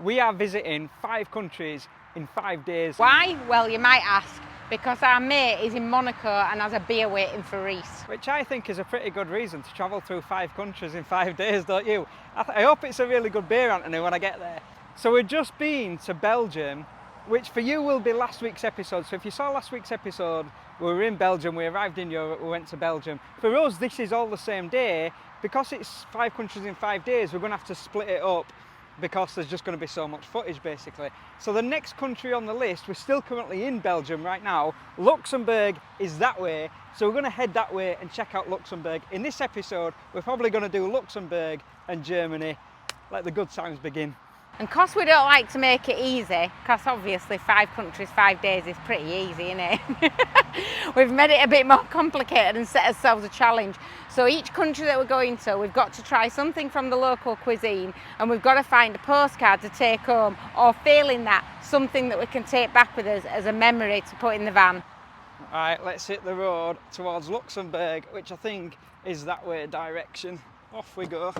We are visiting 5 countries in 5 days. Why? Well, you might ask. Because our mate is in Monaco and has a beer waiting for Reese. Which I think is a pretty good reason to travel through 5 countries in 5 days, don't you? I hope it's a really good beer, Anthony, when I get there. So we've just been to Belgium, which for you will be last week's episode. So if you saw last week's episode, we were in Belgium, we arrived in Europe, we went to Belgium. For us, this is all the same day. Because it's 5 countries in 5 days, we're going to have to split it up because there's just going to be so much footage, basically. So the next country on the list, we're still currently in Belgium right now. Luxembourg is that way, so we're going to head that way and check out Luxembourg. In this episode, we're probably going to do Luxembourg and Germany. Let the good times begin. And because we don't like to make it easy, because obviously 5 countries, 5 days is pretty easy, isn't it? We've made it a bit more complicated and set ourselves a challenge. So each country that we're going to, we've got to try something from the local cuisine, and we've got to find a postcard to take home, or failing that, something that we can take back with us as a memory to put in the van. All right, let's hit the road towards Luxembourg, which I think is that way direction. Off we go.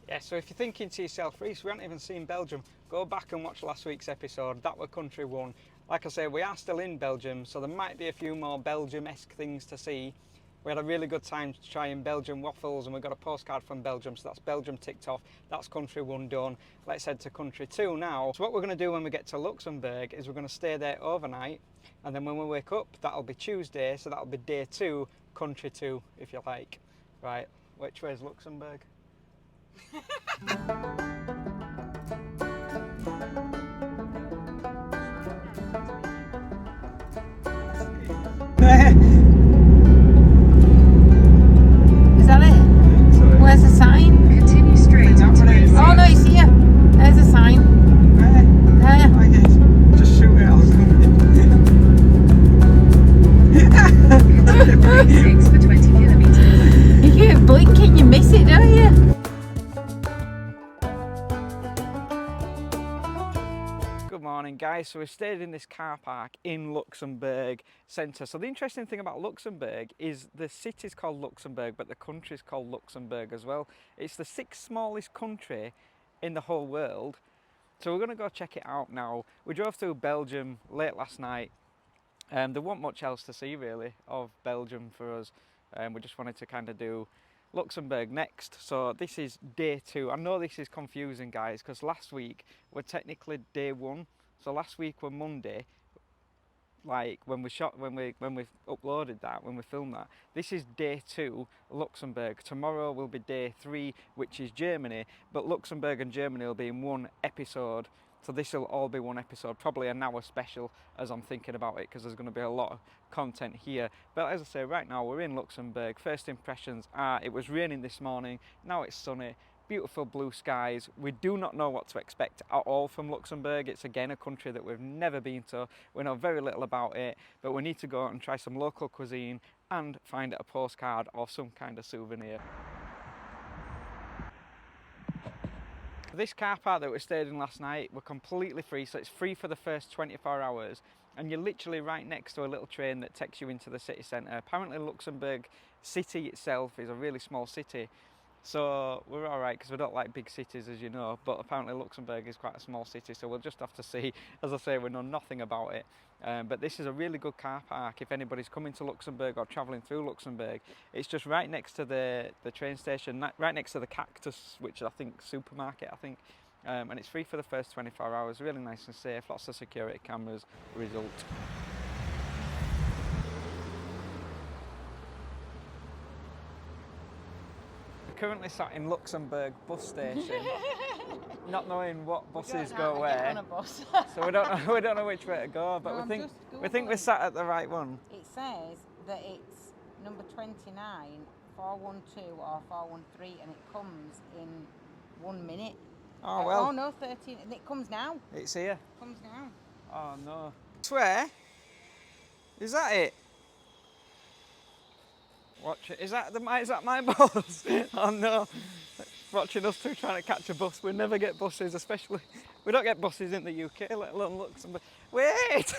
Yeah, so if you're thinking to yourself, Reese, we haven't even seen Belgium, go back and watch last week's episode. That were country 1. Like I say, we are still in Belgium, so there might be a few more Belgium-esque things to see. We had a really good time trying Belgian waffles, and we got a postcard from Belgium, so that's Belgium ticked off. That's country 1 done. Let's head to country 2 now. So what we're going to do when we get to Luxembourg is we're going to stay there overnight, and then when we wake up, that'll be Tuesday, so that'll be day 2, country 2, if you like. Right, which way is Luxembourg? Is that it? Where's the sign? Continue straight. Oh no, it's here. There's a sign. There. Just shoot it off. 6 for 20 kilometres. If you're blinking, you miss it, don't you? Good morning, guys. So we stayed in this car park in Luxembourg centre. So the interesting thing about Luxembourg is the city's called Luxembourg, but the country's called Luxembourg as well. It's the 6th smallest country in the whole world. So we're going to go check it out now. We drove through Belgium late last night. There wasn't much else to see really of Belgium for us. We just wanted to kind of do Luxembourg next. So this is day 2. I know this is confusing, guys, because last week we're technically day 1. So last week were Monday, like when we uploaded that, when we filmed that. This is day 2, Luxembourg. Tomorrow will be day 3, which is Germany, but Luxembourg and Germany will be in one episode. So this will all be one episode, probably an hour special as I'm thinking about it, because there's going to be a lot of content here. But as I say, right now we're in Luxembourg. First impressions are it was raining this morning, now it's sunny, beautiful blue skies. We do not know what to expect at all from Luxembourg. It's again a country that we've never been to. We know very little about it, but we need to go out and try some local cuisine and find a postcard or some kind of souvenir. This car park that we stayed in last night, we're completely free, so it's free for the first 24 hours, and you're literally right next to a little train that takes you into the city centre. Apparently Luxembourg city itself is a really small city, so we're alright because we don't like big cities, as you know, but apparently Luxembourg is quite a small city, so we'll just have to see. As I say, we know nothing about it. But this is a really good car park if anybody's coming to Luxembourg or travelling through Luxembourg. It's just right next to the train station, right next to the Cactus, which I think supermarket, and it's free for the first 24 hours. Really nice and safe, lots of security cameras. Result. We're currently sat in Luxembourg bus station. Not knowing what buses go where, so we don't know which way to go. But we think we're sat at the right one. It says that it's number 29, 412 or 413, and it comes in 1 minute. Oh well. Oh no, 13, and it comes now. It's here. It comes now. Oh no. Swear? Is that it? Watch it. Is that my bus? Oh no. Watching us two trying to catch a bus. We never get buses, especially. We don't get buses in the UK, let alone Luxembourg. Wait!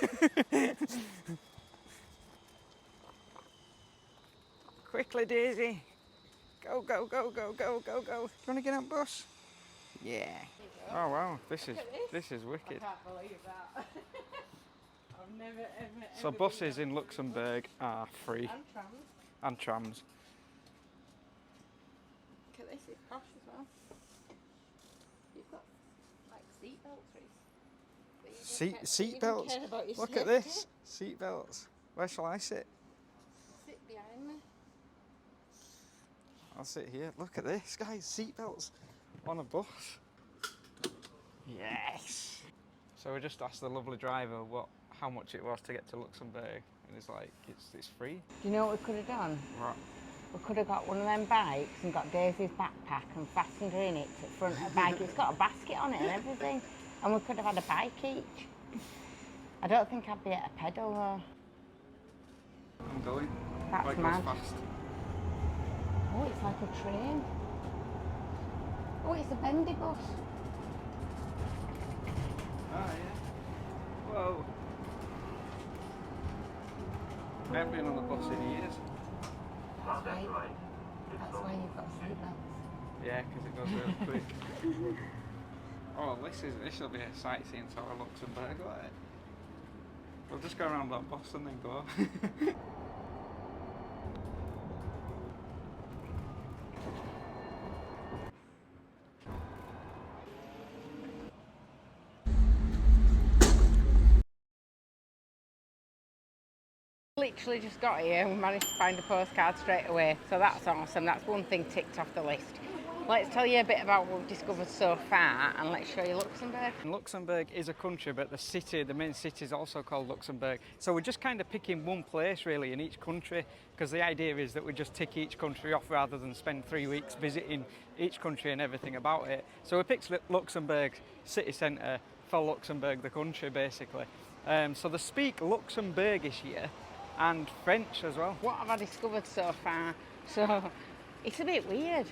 Quickly, Daisy. Go, go, go, go, go, go, go. Do you want to get on bus? Yeah. Oh wow, this is wicked. I can't believe that. I've never ever. So buses in Luxembourg are free. And trams. And trams. Look at this, it's posh as well. You've got like seat belts, Reese. Seat belts. Look at this. Seat belts. Where shall I sit? Sit behind me. I'll sit here. Look at this, guys. Seat belts on a bus. Yes. So we just asked the lovely driver how much it was to get to Luxembourg, and he's like, it's free. Do you know what we could have done? Right. We could have got one of them bikes and got Daisy's backpack and fastened her in it to the front of the bike. It's got a basket on it and everything. And we could have had a bike each. I don't think I'd be at a pedal though. I'm going. That's Bike mad. goes fast. Oh, it's like a train. Oh, it's a bendy bus. Ah, yeah. Whoa. I haven't been on the bus in years. That's why you've got seatbelts. Yeah, because it goes real quick. Oh, this will be a sightseeing tour of Luxembourg, won't it? We'll just go around that bus and then go. Literally just got here and we managed to find a postcard straight away, so that's awesome. That's one thing ticked off the list. Let's tell you a bit about what we've discovered so far and let's show you Luxembourg. Luxembourg is a country, but the main city is also called Luxembourg. So we're just kind of picking one place really in each country, because the idea is that we just tick each country off rather than spend 3 weeks visiting each country and everything about it. So we picked Luxembourg city centre for Luxembourg, the country basically. So they speak Luxembourgish here and French as well. What have I discovered so far? So it's a bit weird.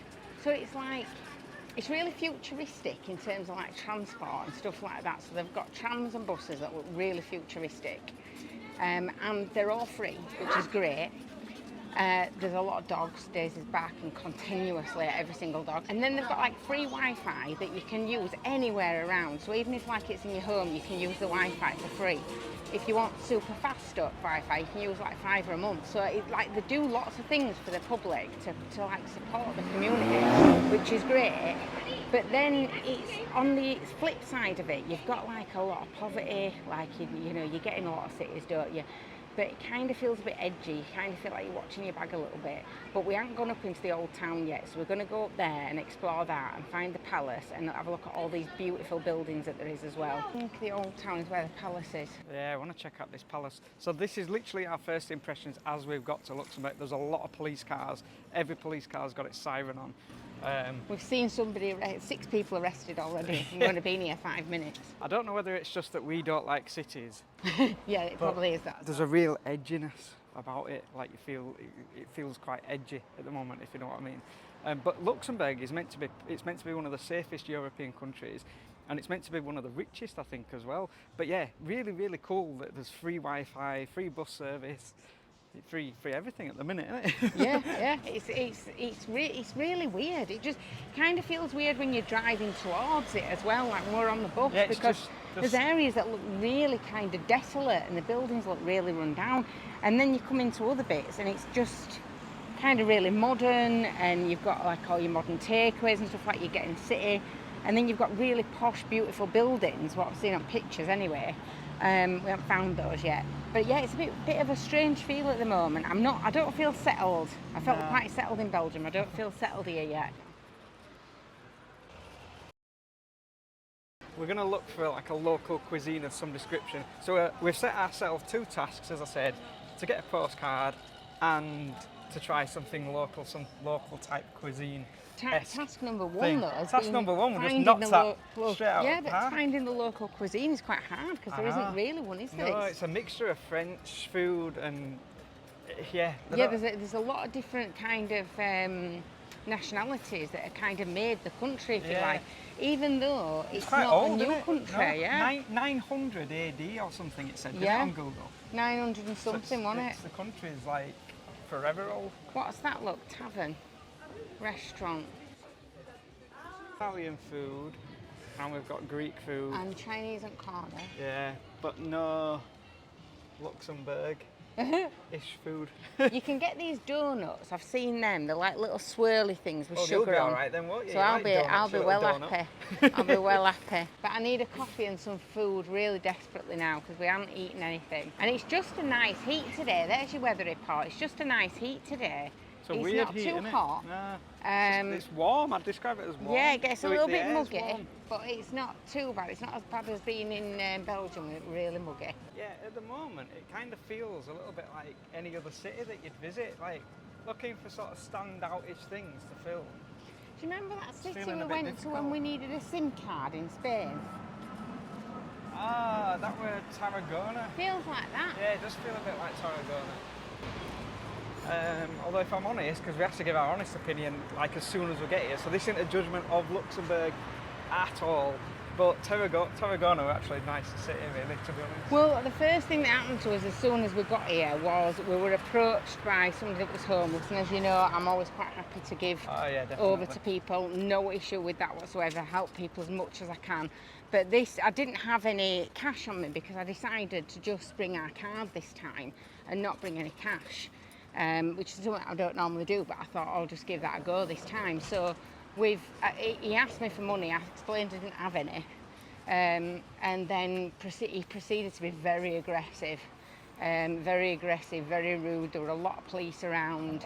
So it's really futuristic in terms of like transport and stuff like that. So they've got trams and buses that look really futuristic, and they're all free, which is great. There's a lot of dogs. Daisy's barking continuously at every single dog. And then they've got like free Wi-Fi that you can use anywhere around. So even if like it's in your home, you can use the Wi-Fi for free. If you want super fast Wi-Fi, you can use like $5 a month. So they do lots of things for the public to like support the community, which is great. But then it's on the flip side of it, you've got like a lot of poverty, like you know, you get in a lot of cities, don't you? But it kind of feels a bit edgy. You kind of feel like you're watching your bag a little bit. But we haven't gone up into the old town yet, so we're going to go up there and explore that and find the palace and have a look at all these beautiful buildings that there is as well. I think the old town is where the palace is. Yeah, I want to check out this palace. So this is literally our first impressions as we've got to Luxembourg. There's a lot of police cars. Every police car's got its siren on. We've seen 6 people arrested already. We've only been here 5 minutes. I don't know whether it's just that we don't like cities. Yeah, it probably is that. There's a real edginess about it. Like it feels quite edgy at the moment, if you know what I mean. But Luxembourg is meant to be one of the safest European countries, and it's meant to be one of the richest, I think, as well. But yeah, really, really cool that there's free Wi-Fi, free bus service. Free everything at the minute, isn't it? Yeah. It's really weird. It just kind of feels weird when you're driving towards it as well, like when we're on the bus, because there's areas that look really kind of desolate and the buildings look really run down, and then you come into other bits and it's just kind of really modern, and you've got like all your modern takeaways and stuff like you get in the city, and then you've got really posh, beautiful buildings, what I've seen on pictures anyway. We haven't found those yet. But yeah, it's a bit of a strange feel at the moment. I don't feel settled. I felt quite settled in Belgium. I don't feel settled here yet. We're going to look for like a local cuisine of some description. So we've set ourselves 2 tasks, as I said, to get a postcard and to try something local, some local type cuisine. Task number 1 though. Task number 1, we just knocked that straight out. Yeah, but finding the local cuisine is quite hard because there isn't really one, is there? No, it's a mixture of French food and there's a lot of different kind of nationalities that have kind of made the country, if you like. Even though it's not old, a new country, no, 900 AD or something, it said, didn't it, on Google? 900 and something, wasn't it? The country's like forever old. What's that, look, tavern? restaurant. Italian food, and we've got Greek food. And Chinese and corner. Yeah, but no Luxembourg-ish food. You can get these donuts. I've seen them. They're like little swirly things with Oh, sugar you'll be on. all right then, won't you? So You I'll like be donuts, you well little donut. happy. I'll be well happy. But I need a coffee and some food really desperately now because we haven't eaten anything. And it's just a nice heat today. There's your weather report. It's just a nice heat today. It's a it's weird not heat, too isn't it? hot. Nah. Um, It's warm. I'd describe it as warm. Yeah, it gets a So little the bit air's muggy, warm. but it's not too bad. It's not as bad as being in Belgium, really muggy. Yeah, at the moment it kind of feels a little bit like any other city that you'd visit, like looking for sort of standout-ish things to film. Do you remember that city feeling we a bit went to difficult. when we needed a SIM card in Spain? Ah, that were Tarragona. Feels like that. Yeah, it does feel a bit like Tarragona. Although if I'm honest, because we have to give our honest opinion like as soon as we get here, so this isn't a judgment of Luxembourg at all, but Tarragona were actually a nice city really, to be honest. Well, the first thing that happened to us as soon as we got here was we were approached by somebody that was homeless, and as you know, I'm always quite happy to give Oh yeah, definitely. over to people, no issue with that whatsoever, help people as much as I can. But this, I didn't have any cash on me because I decided to just bring our card this time and not bring any cash. Which is something I don't normally do, but I thought I'll just give that a go this time. So he asked me for money, I explained I didn't have any, and then he proceeded to be very aggressive, very rude. There were a lot of police around.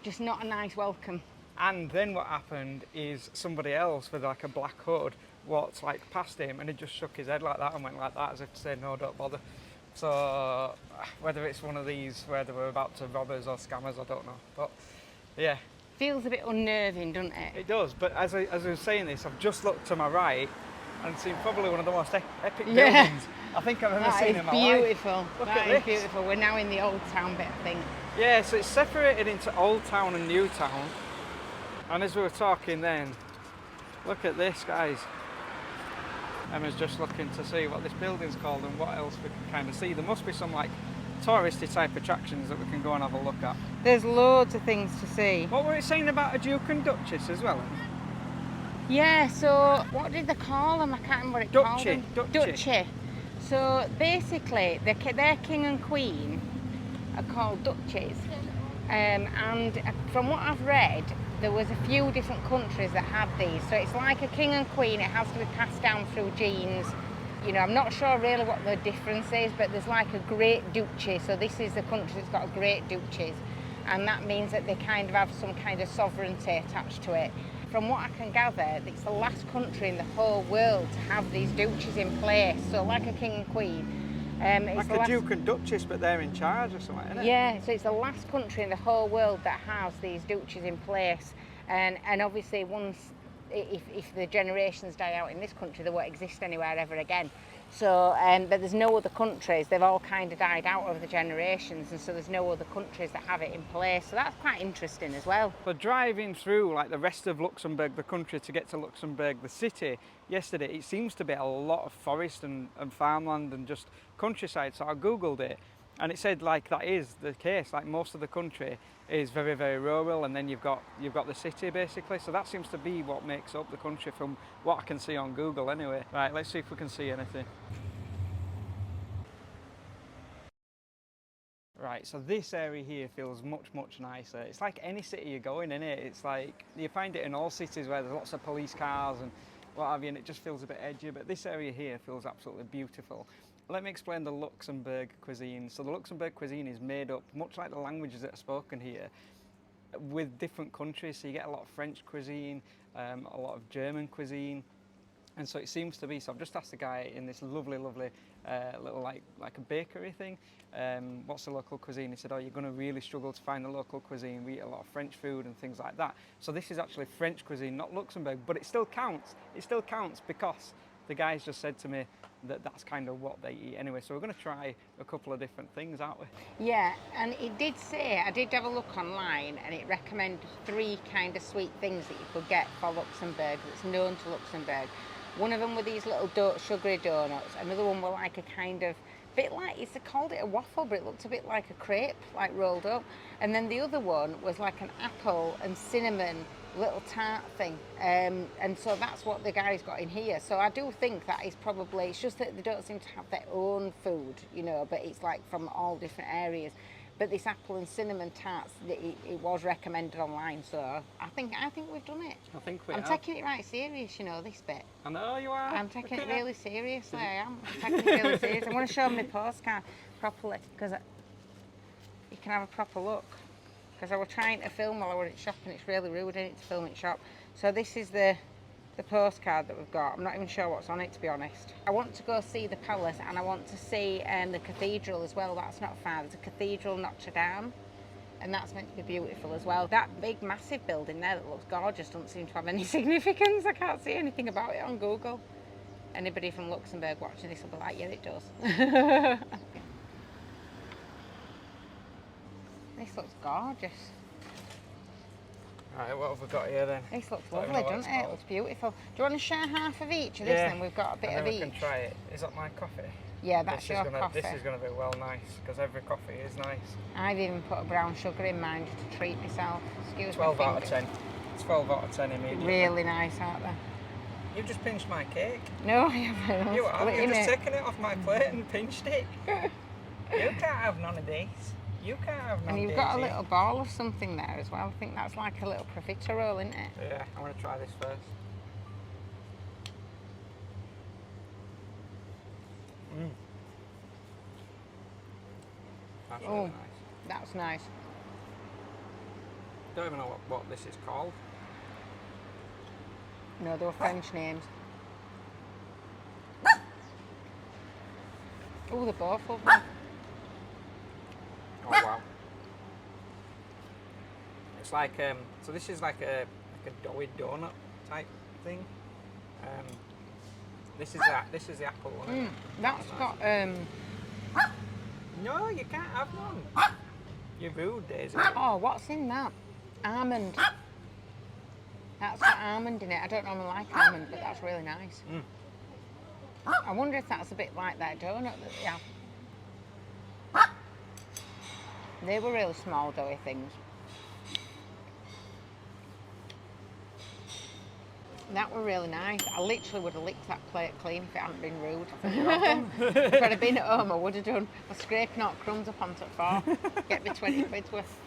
Just not a nice welcome. And then what happened is somebody else with like a black hood walked like past him and he just shook his head like that and went like that as if to say no, don't bother. So whether it's one of these where they were about to rob us or scammers, I don't know. But yeah. Feels a bit unnerving, doesn't it? It does, but as I was saying this, I've just looked to my right and seen probably one of the most epic buildings I think I've ever seen in my life. Beautiful. Look That at is this. beautiful. We're now in the old town bit, I think. Yeah, so it's separated into Old Town and New Town. And as we were talking then, look at this, guys. Emma's just looking to see what this building's called and what else we can kind of see. There must be some like touristy type attractions that we can go and have a look at. There's loads of things to see. What were it saying about a Duke and Duchess as well? Yeah, so what did they call them? I can't remember what it called them. Duchy. So basically, their king and queen are called duchies. And from what I've read, there was a few different countries that had these. So it's like a king and queen, it has to be passed down through genes. You know, I'm not sure really what the difference is, but there's like a great duchy. So this is the country that's got a great duchies. And that means that they kind of have some kind of sovereignty attached to it. From what I can gather, it's the last country in the whole world to have these duchies in place. So like a king and queen. Like a Duke and Duchess, but they're in charge or something, isn't it? Yeah, so it's the last country in the whole world that has these duchies in place. And obviously once, if the generations die out in this country, they won't exist anywhere ever again. So, but there's no other countries, they've all kind of died out over the generations, and so there's no other countries that have it in place. So that's quite interesting as well. So driving through like the rest of Luxembourg, the country, to get to Luxembourg, the city, yesterday, it seems to be a lot of forest and farmland and just countryside. So I googled it and it said like that is the case, like most of the country is very, very rural, and then you've got the city basically. So that seems to be what makes up the country from what I can see on Google anyway. Right, let's see if we can see anything. Right, so this area here feels much, much nicer. It's like any city you go in, innit? It's like, you find it in all cities where there's lots of police cars and what have you, and it just feels a bit edgier, but this area here feels absolutely beautiful. Let me explain the Luxembourg cuisine. So the Luxembourg cuisine is made up, much like the languages that are spoken here, with different countries. So you get a lot of French cuisine, a lot of German cuisine, and so it seems to be. So I've just asked the guy in this lovely little like a bakery thing, what's the local cuisine? He said, oh, you're going to really struggle to find the local cuisine. We eat a lot of French food and things like that. So this is actually French cuisine, not Luxembourg, but it still counts. It still counts because the guys just said to me that that's kind of what they eat anyway. So we're going to try a couple of different things, aren't we? Yeah, and it did say, I did have a look online, and it recommended 3 kind of sweet things that you could get for Luxembourg that's known to Luxembourg. One of them were these little sugary donuts. Another one were like a kind of bit like, they called it a waffle, but it looked a bit like a crepe, like rolled up. And then the other one was like an apple and cinnamon little tart thing. And so that's what the guy's got in here. So I do think that is probably, it's just that they don't seem to have their own food, you know, but it's like from all different areas. But this apple and cinnamon tarts, it was recommended online, so I think we've done it. I think we I'm have. taking it right serious, you know, this bit. I know you are. I'm taking Look it at really seriously, I am. I'm taking it really serious. I want to show them my postcard properly, because you can have a proper look. Because I was trying to film while I was at shop, and it's really rude, isn't it, to film at shop. So this is the postcard that we've got. I'm not even sure what's on it, to be honest. I want to go see the palace, and I want to see the cathedral as well. That's not far. There's a cathedral, Notre Dame, and that's meant to be beautiful as well. That big massive building there that looks gorgeous doesn't seem to have any significance. I can't see anything about it on Google. Anybody from Luxembourg watching this will be like, yeah, it does. This looks gorgeous. Right, what have we got here then? This looks Don't even lovely, know what it's doesn't it? It called. looks beautiful. Do you want to share half of each of this then? We've got a bit and of then each. we can try it. Is that my coffee? Yeah, that's your coffee. This is going to be well nice, because every coffee is nice. I've even put a brown sugar in mine just to treat myself. Excuse 12 me. out of 10. 12 out of 10 immediately. Really nice, aren't they? You've just pinched my cake. No, I haven't. You have. You've Splitting just it. taken it off my plate and pinched it. You can't have none of these. You can't have none of And these. you've got a little ball of something there as well. I think that's like a little profiterole, isn't it? Yeah, I want to try this first. That's really Oh. nice. That's nice. Don't even know what this is called. No, they were French names. Oh, they're both lovely. Oh wow. It's like so this is like a doughy donut type thing. This is the apple one. isn't it? That's got No, you can't have none. You're rude, Daisy. oh, what's in that? Almond. That's got almond in it. I don't normally like almond, but that's really nice. I wonder if that's a bit like that donut that they have. They were really small doughy things. That were really nice. I literally would have licked that plate clean if it hadn't been rude. If I'd have been at home, I would have done. I was scraping out crumbs up onto the floor. Get me 20 quid's worth.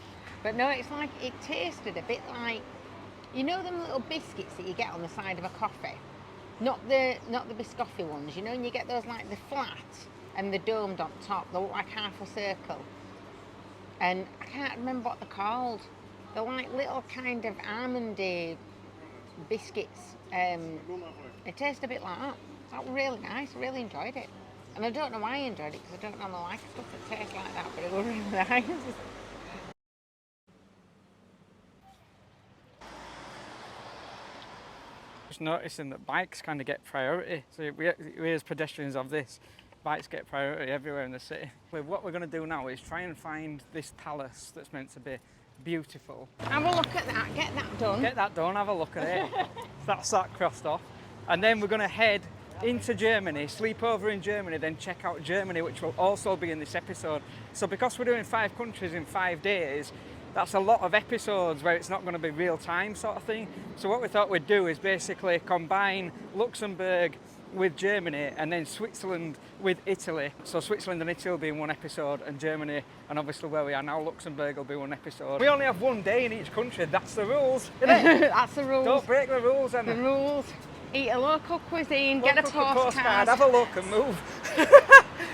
But no, it's like, it tasted a bit like, you know them little biscuits that you get on the side of a coffee? Not the biscotti ones, you know, and you get those like the flat and the domed on top. They look like half a circle. And I can't remember what they're called. They're like little kind of almondy biscuits. It tastes a bit like that. That was really nice. I really enjoyed it. And I don't know why I enjoyed it, because I don't normally like stuff that tastes like that, but it was really nice. Just noticing that bikes kind of get priority. So we as pedestrians of this, bikes get priority everywhere in the city. What we're going to do now is try and find this palace that's meant to be beautiful. Have a look at that. Get that done. Get that done, have a look at it. That's that crossed off. And then we're going to head into Germany, sleep over in Germany, then check out Germany, which will also be in this episode. So because we're doing 5 countries in 5 days, that's a lot of episodes where it's not going to be real time sort of thing. So what we thought we'd do is basically combine Luxembourg with Germany and then Switzerland with Italy. So Switzerland and Italy will be in one episode, and Germany, and obviously where we are now, Luxembourg, will be one episode. We only have one day in each country, that's the rules, isn't it? That's the rules. Don't break the rules, Emma. The rules. Eat a local cuisine, get a postcard. Have a look and move.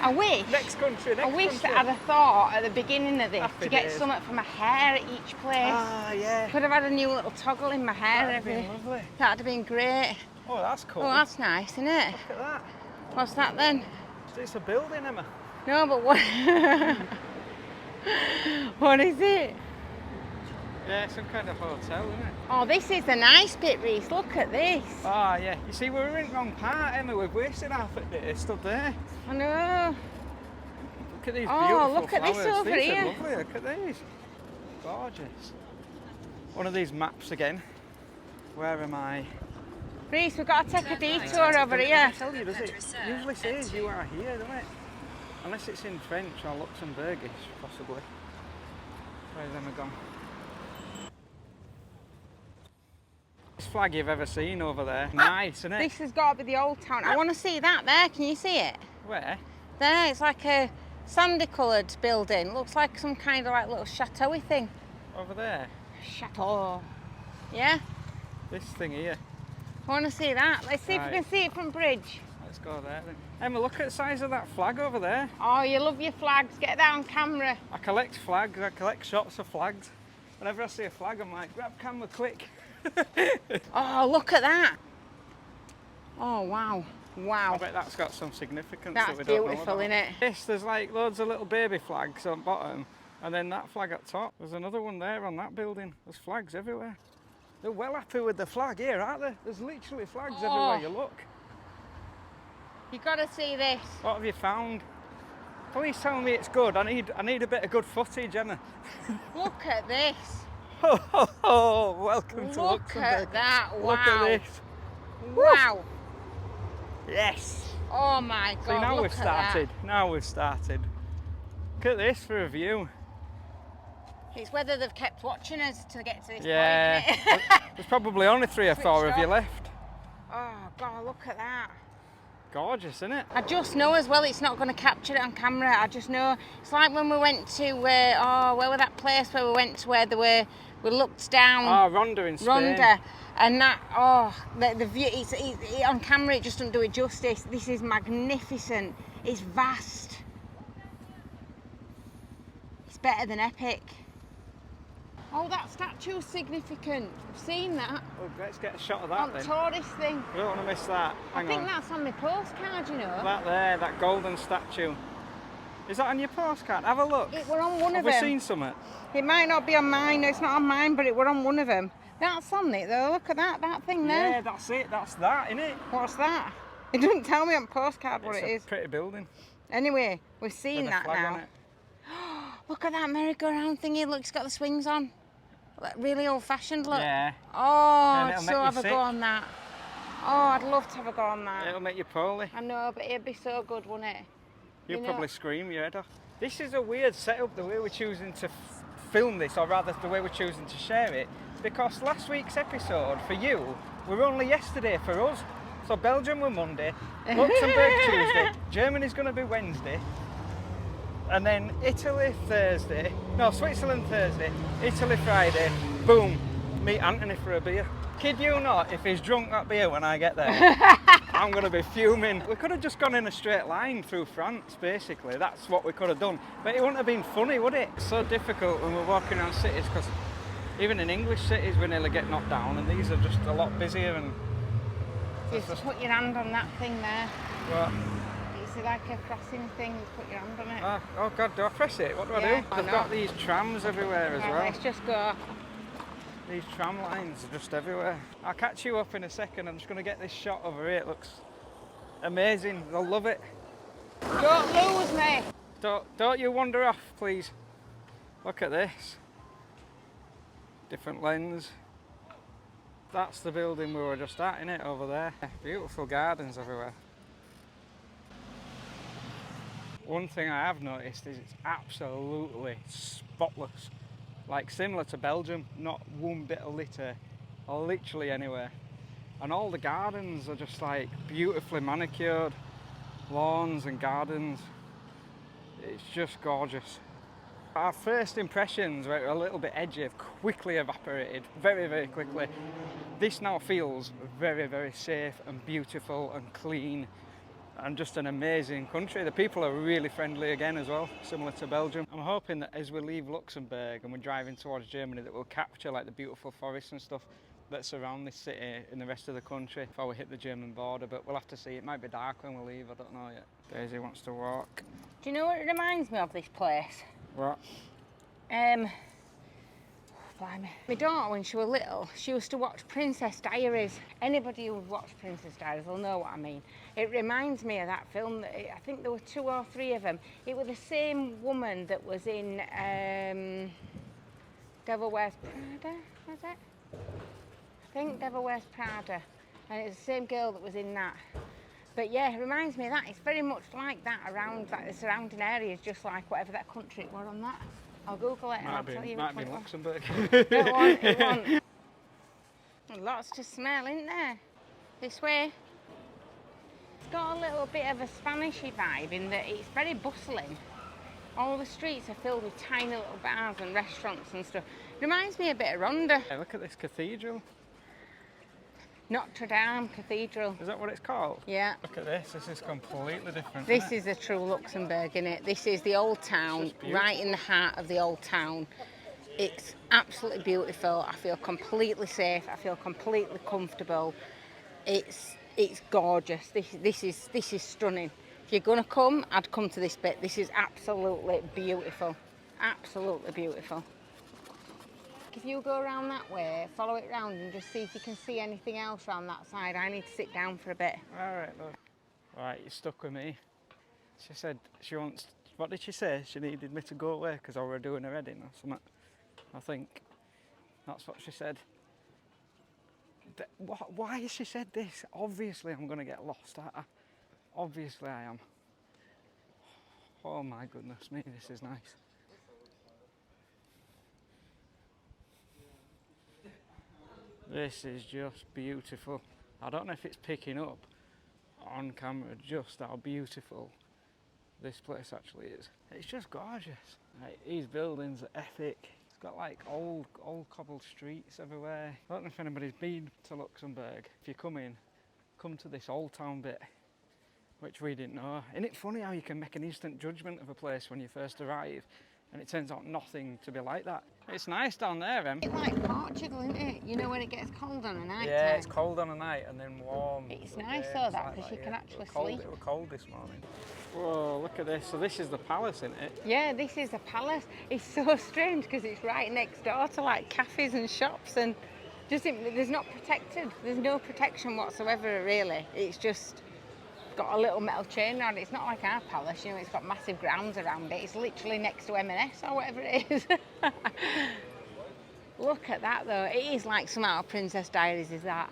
I wish. Next country, next I wish country. that I'd have thought at the beginning of this Happy to get days. something for my hair at each place. Ah, yeah. Could have had a new little toggle in my hair. That'd have been lovely. That'd have been great. Oh, that's cool. Oh, that's nice, isn't it? Look at that. What's that then? It's a building, Emma. No, but what? What is it? Yeah, some kind of hotel, isn't it? Oh, this is the nice bit, Reese. Look at this. Ah, yeah. You see, we were in the wrong part, Emma. We've wasted half of it. It's stood there. I know. Look at these Oh, beautiful look at this flowers. over These here. are lovely. Look at these. Gorgeous. One of these maps again. Where am I? Reese, we've got to take a detour over here. I tell you, does it? Usually says you are here, doesn't it? Unless it's in French or Luxembourgish, possibly. Where's them gone? Best flag you've ever seen over there. Nice, isn't it? This has got to be the old town. I want to see that there. Can you see it? Where? There, it's like a sandy coloured building. Looks like some kind of like little chateau-y thing. Over there? Chateau. Yeah? This thing here. I want to see that. Let's see if we Right. can see it from bridge. Let's go there then. Emma, look at the size of that flag over there. Oh, you love your flags. Get that on camera. I collect flags, I collect shots of flags. Whenever I see a flag, I'm like, grab camera quick. Oh, look at that. Oh, wow. I Wow. bet that's got some significance That's that we don't know beautiful, about. innit? Yes, there's like loads of little baby flags on bottom, and then that flag at top. There's another one there on that building. There's flags everywhere. They're well happy with the flag here, aren't they? There's literally flags everywhere you look. You got to see this. What have you found? Please tell me it's good. I need a bit of good footage, Emma. Look at this. Ho, ho, ho. Welcome to Look Luxembourg. at that. Wow. Look at this. Wow. Yes. Oh my God. See, now look we've at started. Now we've started. Look at this for a view. That. It's whether they've kept watching us to get to this Yeah. point, isn't it? There's probably only 3 or 4 of you off. left. Oh God, look at that. Gorgeous, isn't it? I just know as well it's not going to capture it on camera. I just know. It's like when we went to, where was that place where we went to where we looked down. Oh, Ronda in Spain. Ronda. And that, the view, it, on camera it just doesn't do it justice. This is magnificent. It's vast. It's better than epic. Oh, that statue's significant. I've seen that. Well, let's get a shot of that On then. tourist thing. We don't want to miss that. Hang I think on. that's on my postcard, you know. That there, that golden statue. Is that on your postcard? Have a look. It were on one Have of we them. seen something? It might not be on mine. It's not on mine, but it were on one of them. That's on it though. Look at that thing there. Yeah, that's it. That's that, innit? What's that? It doesn't tell me on postcard what It's it a is. pretty building. Anyway, we've seen With a that flag now. on it. Look at that merry-go-round thingy. Look, it's got the swings on. Like, really old-fashioned look. Yeah. Oh, And I'd it'll so make you have a sick. go on that. Oh, I'd love to have a go on that. It'll make you poorly. I know, but it'd be so good, wouldn't it? You'll You know- probably scream your head off. This is a weird setup, the way we're choosing to film this, or rather the way we're choosing to share it, because last week's episode for you were only yesterday for us. So Belgium were Monday, Luxembourg Tuesday, Germany's going to be Wednesday, and then Italy Thursday, no, Switzerland Thursday, Italy Friday, boom, meet Anthony for a beer. Kid you not, if he's drunk that beer when I get there, I'm going to be fuming. We could have just gone in a straight line through France, basically. That's what we could have done. But it wouldn't have been funny, would it? It's so difficult when we're walking around cities, because even in English cities we nearly get knocked down, and these are just a lot busier. And Just put your hand on that thing there. what? It's like a crossing thing. You put your hand on it. Oh God, do I press it? What do I Yeah, do? why They've not? got these trams everywhere as Right, well. let's just go. These tram lines are just everywhere. I'll catch you up in a second. I'm just going to get this shot over here. It looks amazing. They'll love it. Don't lose me. Don't you wander off, please. Look at this. Different lens. That's the building we were just at, innit, over there. Beautiful gardens everywhere. One thing I have noticed is it's absolutely spotless. Like similar to Belgium, not one bit of litter, literally anywhere. And all the gardens are just like beautifully manicured, lawns and gardens. It's just gorgeous. Our first impressions were a little bit edgy, have quickly evaporated, very, very quickly. This now feels very, very safe and beautiful and clean and just an amazing country. The people are really friendly again as well, similar to Belgium. I'm hoping that as we leave Luxembourg and we're driving towards Germany that we'll capture like the beautiful forests and stuff that surround this city in the rest of the country before we hit the German border, but we'll have to see. It might be dark when we leave, I don't know yet. Daisy wants to walk. Do you know what it reminds me of, this place? What? Blimey. My daughter, when she was little, she used to watch Princess Diaries. Anybody who's watched Princess Diaries will know what I mean. It reminds me of that film. I think there were 2 or 3 of them. It was the same woman that was in Devil Wears Prada, was it? I think Devil Wears Prada. And it's the same girl that was in that. But yeah, it reminds me of that. It's very much like that around like the surrounding areas, just like whatever that country it was on that. I'll Google it and I'll tell you Might which be one Luxembourg. it was. It won't. Lots to smell, isn't there? This way. It's got a little bit of a Spanishy vibe in that it's very bustling. All the streets are filled with tiny little bars and restaurants and stuff. Reminds me a bit of Ronda. Hey, look at this cathedral. Notre Dame Cathedral. Is that what it's called? Yeah. Look at this. This is completely different. This isn't it? is a true Luxembourg, innit? This is the old town, right in the heart of the old town. It's absolutely beautiful. I feel completely safe. I feel completely comfortable. It's gorgeous. This is stunning. If you're gonna come, I'd come to this bit. This is absolutely beautiful. Absolutely beautiful. If you go around that way, follow it round and just see if you can see anything else around that side. I need to sit down for a bit. All right, look. Right, you're stuck with me. She said she wants. What did she say? She needed me to go away because I were doing her wedding or something. I think that's what she said. Why has she said this? Obviously, I'm going to get lost. Obviously, I am. Oh my goodness me, this is nice. This is just beautiful. I don't know if it's picking up on camera just how beautiful this place actually is. It's just gorgeous. Right, these buildings are epic. It's got like old cobbled streets everywhere. I don't know if anybody's been to Luxembourg. If you come in, come to this old town bit, which we didn't know. Isn't it funny how you can make an instant judgment of a place when you first arrive and it turns out nothing to be like that? It's nice down there, Em. It's like Portugal, isn't it? You know when it gets cold on a night Yeah, time? it's cold on a night and then warm. It's for nice days, though, that, like because you can actually It sleep. was cold this morning. Whoa, look at this. So this is the palace, isn't it? Yeah, this is a palace. It's so strange because it's right next door to like cafes and shops and there's not protected. There's no protection whatsoever really. It's just got a little metal chain around it. It's not like our palace, you know, it's got massive grounds around it. It's literally next to M&S or whatever it is. Look at that though. It is like some out of Princess Diaries, is that?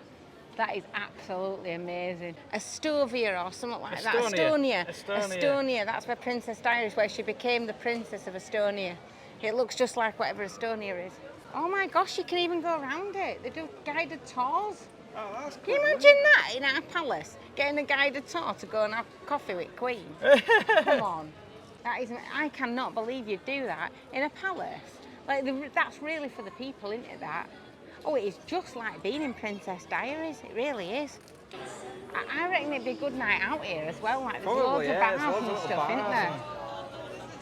That is absolutely amazing. Estonia or something like that. Estonia. That's where Princess Diaries, where she became the princess of Estonia. It looks just like whatever Estonia is. Oh my gosh, you can even go around it. They do guided tours. Oh, that's cool. Can you imagine that in our palace? Getting a guided tour to go and have coffee with Queen? Come on. That is, I cannot believe you'd do that in a palace. Like, that's really for the people, isn't it, that? Oh, it is just like being in Princess Diaries. It really is. I reckon it'd be a good night out here as well. Like, there's loads of bars and stuff, isn't there?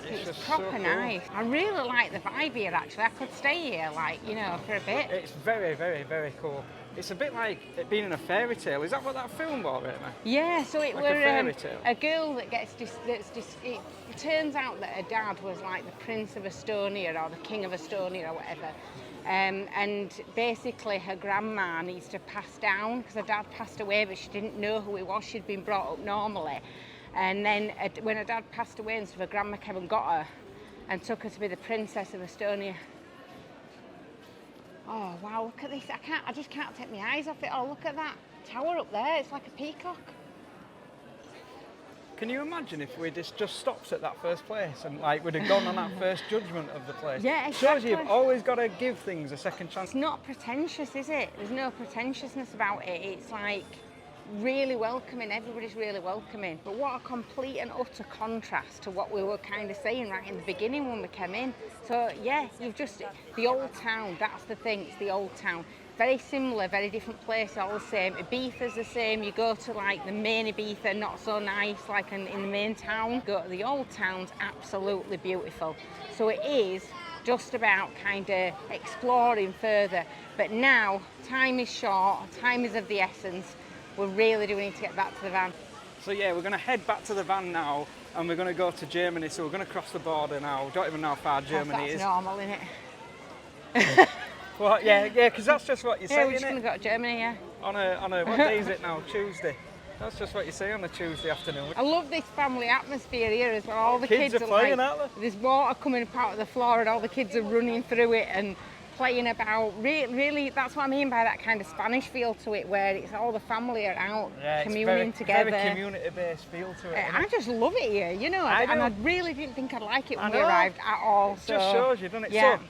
It's proper so nice. I really like the vibe here, actually. I could stay here, like, you know, for a bit. It's very, very, very cool. It's a bit like it being in a fairy tale. Is that what that film was, really? Yeah, so it like were a fairy tale. A girl that gets it turns out that her dad was like the Prince of Estonia or the King of Estonia or whatever. And basically her grandma needs to pass down because her dad passed away, but she didn't know who he was. She'd been brought up normally. And then when her dad passed away and stuff, her grandma came and got her and took her to be the Princess of Estonia. Oh wow, look at this. I just can't take my eyes off it. Oh, look at that tower up there. It's like a peacock. Can you imagine if we just stopped at that first place and like we'd have gone on that first judgment of the place? Yeah, exactly. Shows you've always got to give things a second chance. It's not pretentious, is it? There's no pretentiousness about it. It's like really welcoming. Everybody's really welcoming. But what a complete and utter contrast to what we were kind of saying right in the beginning when we came in. So yeah, the old town, that's the thing, it's the old town. Very similar, very different places, all the same. Ibiza's the same. You go to like the main Ibiza, not so nice, like in the main town. Go to the old town's absolutely beautiful. So it is just about kind of exploring further. But now, time is short, time is of the essence. We really do need to get back to the van. So yeah, we're going to head back to the van now and we're going to go to Germany. So we're going to cross the border now. Don't even know how far Germany is. That's normal, isn't it? Well, yeah, because that's just what you say, we're just innit? going to go to Germany, yeah. On a what day is it now? Tuesday. That's just what you say on a Tuesday afternoon. I love this family atmosphere here as well. All the kids are playing, like, aren't they? there's water coming up out of the floor and all the kids are running through it and playing about. Really, that's what I mean by that kind of Spanish feel to it, where it's all the family are out communing together. Very community-based feel to it. I just love it here, you know, and I really didn't think I'd like it when we arrived at all. It just shows you, doesn't it? Yeah. So,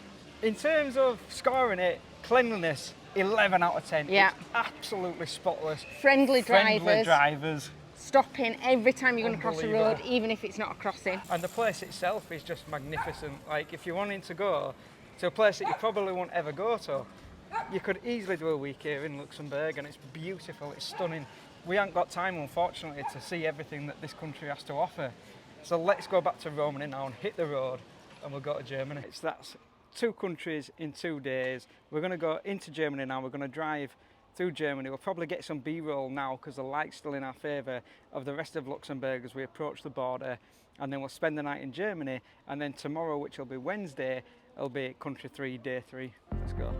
in terms of scoring it, cleanliness, 11 out of 10. Yeah. It's absolutely spotless. Friendly Friendly drivers. Stopping every time you're going to cross the road, Unbelievable. even if it's not a crossing. And the place itself is just magnificent. Like, if you're wanting to go to a place that you probably won't ever go to, you could easily do a week here in Luxembourg, and it's beautiful, it's stunning. We haven't got time, unfortunately, to see everything that this country has to offer. So let's go back to Romany now and hit the road, and we'll go to Germany. That's 2 countries in 2 days. We're going to go into Germany now. We're going to drive through Germany. We'll probably get some B-roll now because the light's still in our favour of the rest of Luxembourg as we approach the border, and then we'll spend the night in Germany, and then tomorrow, which will be Wednesday, it'll be country 3, day 3. Let's go.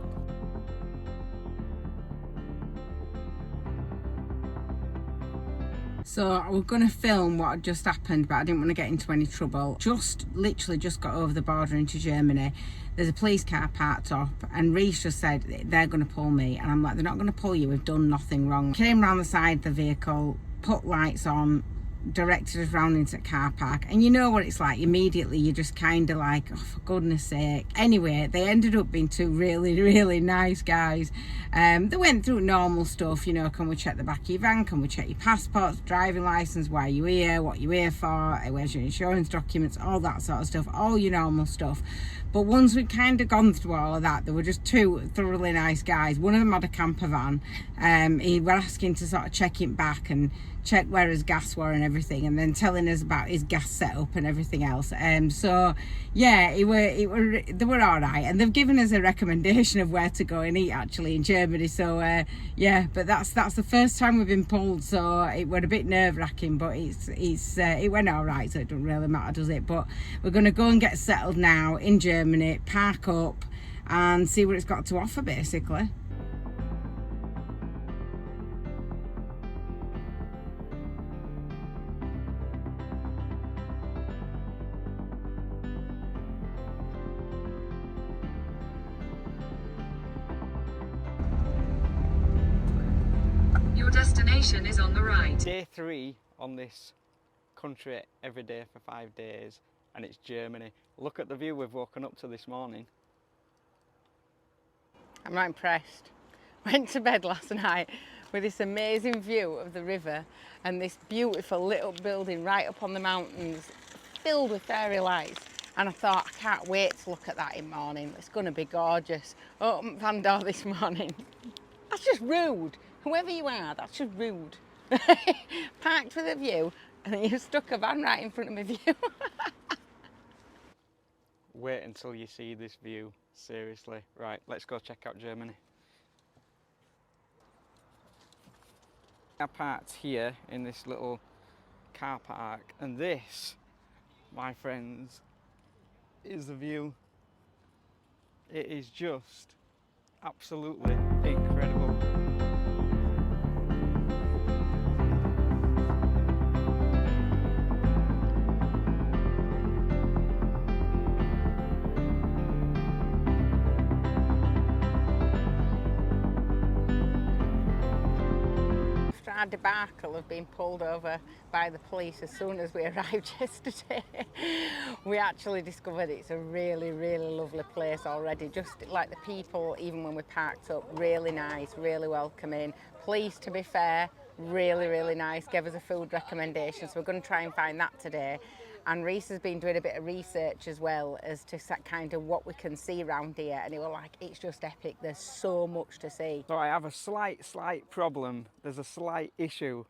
So I was going to film what had just happened, but I didn't want to get into any trouble. Literally just got over the border into Germany. There's a police car parked up, and Reese just said they're going to pull me, and I'm like, they're not going to pull you, we've done nothing wrong. Came round the side of the vehicle, put lights on, directed us round into the car park, and you know what it's like, immediately you're just kind of like, oh, for goodness sake. Anyway, they ended up being 2 really nice guys. They went through normal stuff, you know, can we check the back of your van, can we check your passports, driving license, why are you here, what are you here for, where's your insurance documents, all that sort of stuff, all your normal stuff. But once we'd kind of gone through all of that, there were just 2 thoroughly nice guys. One of them had a camper van. He was asking to sort of check it back and check where his gas were and everything, and then telling us about his gas setup and everything else. So yeah, they were all right, and they've given us a recommendation of where to go and eat actually in Germany. So yeah, but that's the first time we've been pulled, so it was a bit nerve-wracking, but it went all right, so it doesn't really matter, does it? But we're going to go and get settled now in Germany, park up and see what it's got to offer basically. Your destination is on the right. Day 3 on this country every day for 5 days, and it's Germany. Look at the view we've woken up to this morning. I'm not impressed. Went to bed last night with this amazing view of the river and this beautiful little building right up on the mountains filled with fairy lights, and I thought, I can't wait to look at that in the morning. It's going to be gorgeous. Opened van door this morning. That's just rude. Whoever you are, that's just rude. Parked with a view and you stuck a van right in front of my view. Wait until you see this view, seriously. Right, let's go check out Germany. I parked here in this little car park, and this, my friends, is the view. It is just absolutely incredible. Our debacle of being pulled over by the police as soon as we arrived yesterday, we actually discovered it's a really lovely place already. Just like the people, even when we parked up, really nice, really welcoming. Police, to be fair, really nice, gave us a food recommendation, so we're going to try and find that today. And Reese has been doing a bit of research as well as to kind of what we can see around here, and it was like, it's just epic, there's so much to see. So I have a slight problem, there's a slight issue.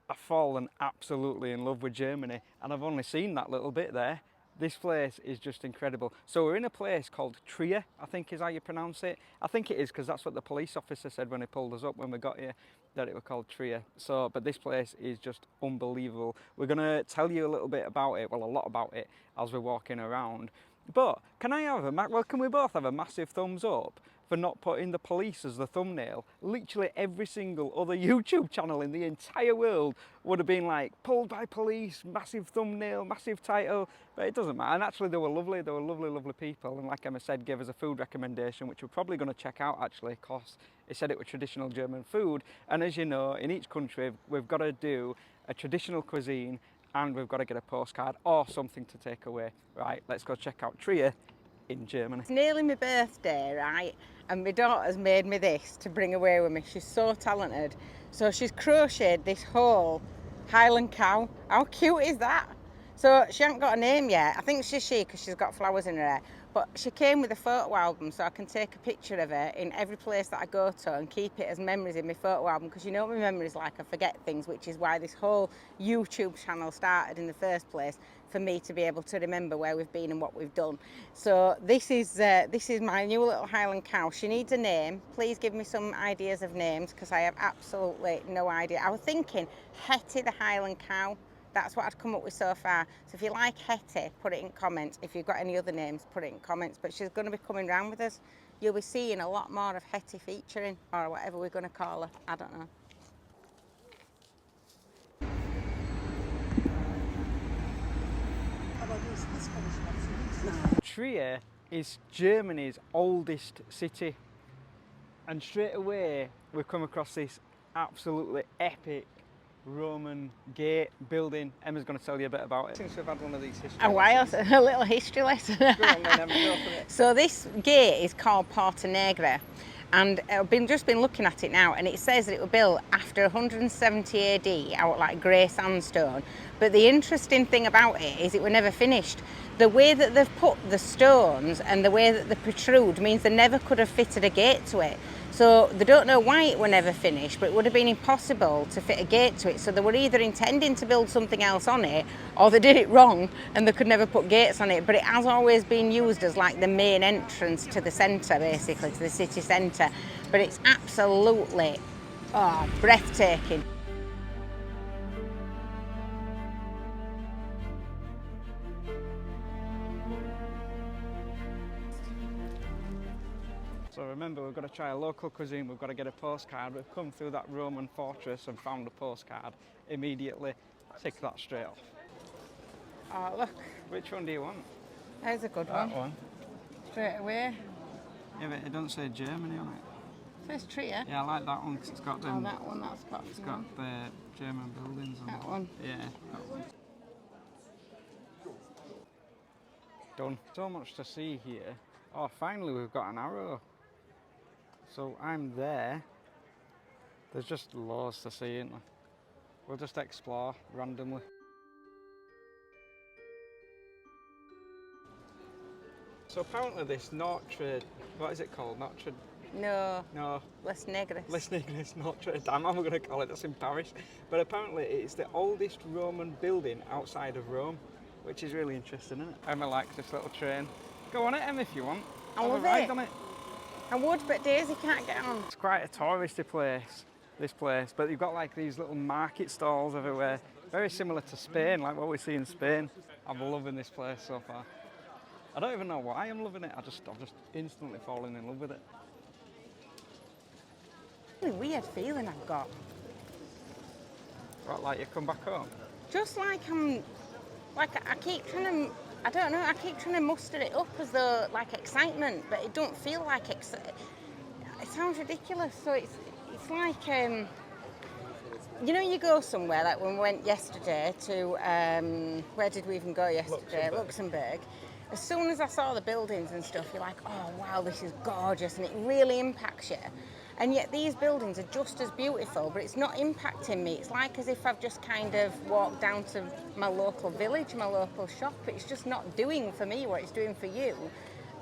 I've fallen absolutely in love with Germany, and I've only seen that little bit there. This place is just incredible. So we're in a place called Trier, I think is how you pronounce it. I think it is, because that's what the police officer said when he pulled us up when we got here, that it was called Trier. So, but this place is just unbelievable. We're gonna tell you a little bit about it, well, a lot about it, as we're walking around. But can I have can we both have a massive thumbs up for not putting the police as the thumbnail, literally every single other YouTube channel in the entire world would have been like, pulled by police, massive thumbnail, massive title, but it doesn't matter. And actually they were lovely lovely people, and like Emma said, gave us a food recommendation, which we're probably going to check out actually, because it said it was traditional German food. And as you know, in each country we've got to do a traditional cuisine, and we've got to get a postcard or something to take away. Right, let's go check out Trier in Germany. It's nearly my birthday, right? And my daughter's made me this to bring away with me. She's so talented. So she's crocheted this whole Highland cow. How cute is that? So she hasn't got a name yet. I think she's she because she's got flowers in her hair. But she came with a photo album, so I can take a picture of her in every place that I go to and keep it as memories in my photo album, because you know what my memories like, I forget things, which is why this whole YouTube channel started in the first place, for me to be able to remember where we've been and what we've done. So this is my new little Highland cow. She needs a name. Please give me some ideas of names, because I have absolutely no idea. I was thinking Hetty the Highland cow. That's what I'd come up with so far. So if you like Hetty, put it in comments. If you've got any other names, put it in comments. But she's going to be coming round with us. You'll be seeing a lot more of Hetty featuring, or whatever we're going to call her. I don't know. Trier is Germany's oldest city, and straight away we've come across this absolutely epic Roman gate building. Emma's going to tell you a bit about it. Since we've had one of these history A while, a little history lesson. Go on then, Emma, go for it. So this gate is called Porta Negra, and I've just been looking at it now, and it says that it was built after 170 AD out like grey sandstone. But the interesting thing about it is it was never finished. The way that they've put the stones and the way that they protrude means they never could have fitted a gate to it. So they don't know why it were never finished, but it would have been impossible to fit a gate to it. So they were either intending to build something else on it, or they did it wrong and they could never put gates on it. But it has always been used as like the main entrance to the centre, basically, to the city centre. But it's absolutely, breathtaking. So remember, we've got to try a local cuisine, we've got to get a postcard. We've come through that Roman fortress and found a postcard immediately. Tick that straight off. Oh, look, Which one do you want? there's a good That one. one. Straight away. Yeah, but it doesn't say Germany on it. Says Trier. Yeah, I like that one because it's got Oh, them. that one, that's got. It's got the German buildings on That it. one. Yeah, that one. Done. So much to see here. Oh, finally we've got an arrow. So I'm there. There's just loads to see, isn't there? We'll just explore randomly. So apparently this Notre, what is it called? No, No, Les Negres. listening is Notre Dame, I'm going to call it, that's in Paris. But apparently it's the oldest Roman building outside of Rome, which is really interesting, isn't it? Emma likes this little train. Go on it, Emma, if you want. I Have a love ride it. on it. I would, but Daisy can't get on. It's quite a touristy place, this place, but you've got like these little market stalls everywhere. Very similar to Spain, like what we see in Spain. I'm loving this place so far. I don't even know why I'm loving it, I've just instantly fallen in love with it. Really weird feeling I've got. What, like you come back home? Just like I keep trying to, I don't know, I keep trying to muster it up as though like excitement, but it don't feel like it sounds ridiculous. So it's like, you know, you go somewhere, like when we went yesterday to, where did we even go yesterday? Luxembourg. As soon as I saw the buildings and stuff, you're like, oh wow, this is gorgeous, and it really impacts you. And yet these buildings are just as beautiful, but it's not impacting me. It's like as if I've just kind of walked down to my local village, my local shop. It's just not doing for me what it's doing for you.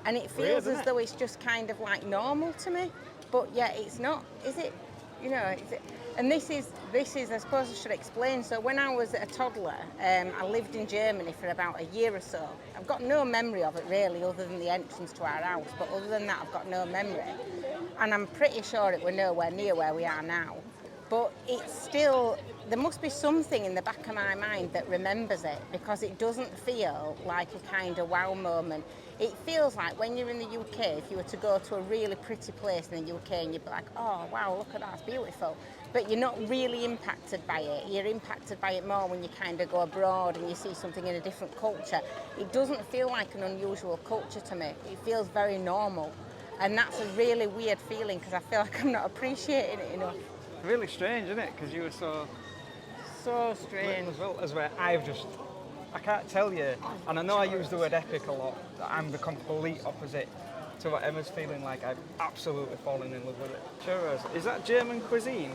And it feels as though it's just kind of like normal to me. But yet it's not, is it? You know, is it? And this is, I suppose I should explain. So when I was a toddler, I lived in Germany for about a year or so. I've got no memory of it really, other than the entrance to our house. But other than that, I've got no memory. And I'm pretty sure it were nowhere near where we are now. But it's still there must be something in the back of my mind that remembers it, because it doesn't feel like a kind of wow moment. It feels like when you're in the UK, if you were to go to a really pretty place in the UK and you'd be like, oh wow, look at that, it's beautiful. But you're not really impacted by it. You're impacted by it more when you kind of go abroad and you see something in a different culture. It doesn't feel like an unusual culture to me. It feels very normal. And that's a really weird feeling, because I feel like I'm not appreciating it enough. Really strange, isn't it? Because you were so So strange. little as well. I can't tell you, and I know I use the word epic a lot, that I'm the complete opposite to what Emma's feeling like. I've absolutely fallen in love with it. Churros, is that German cuisine?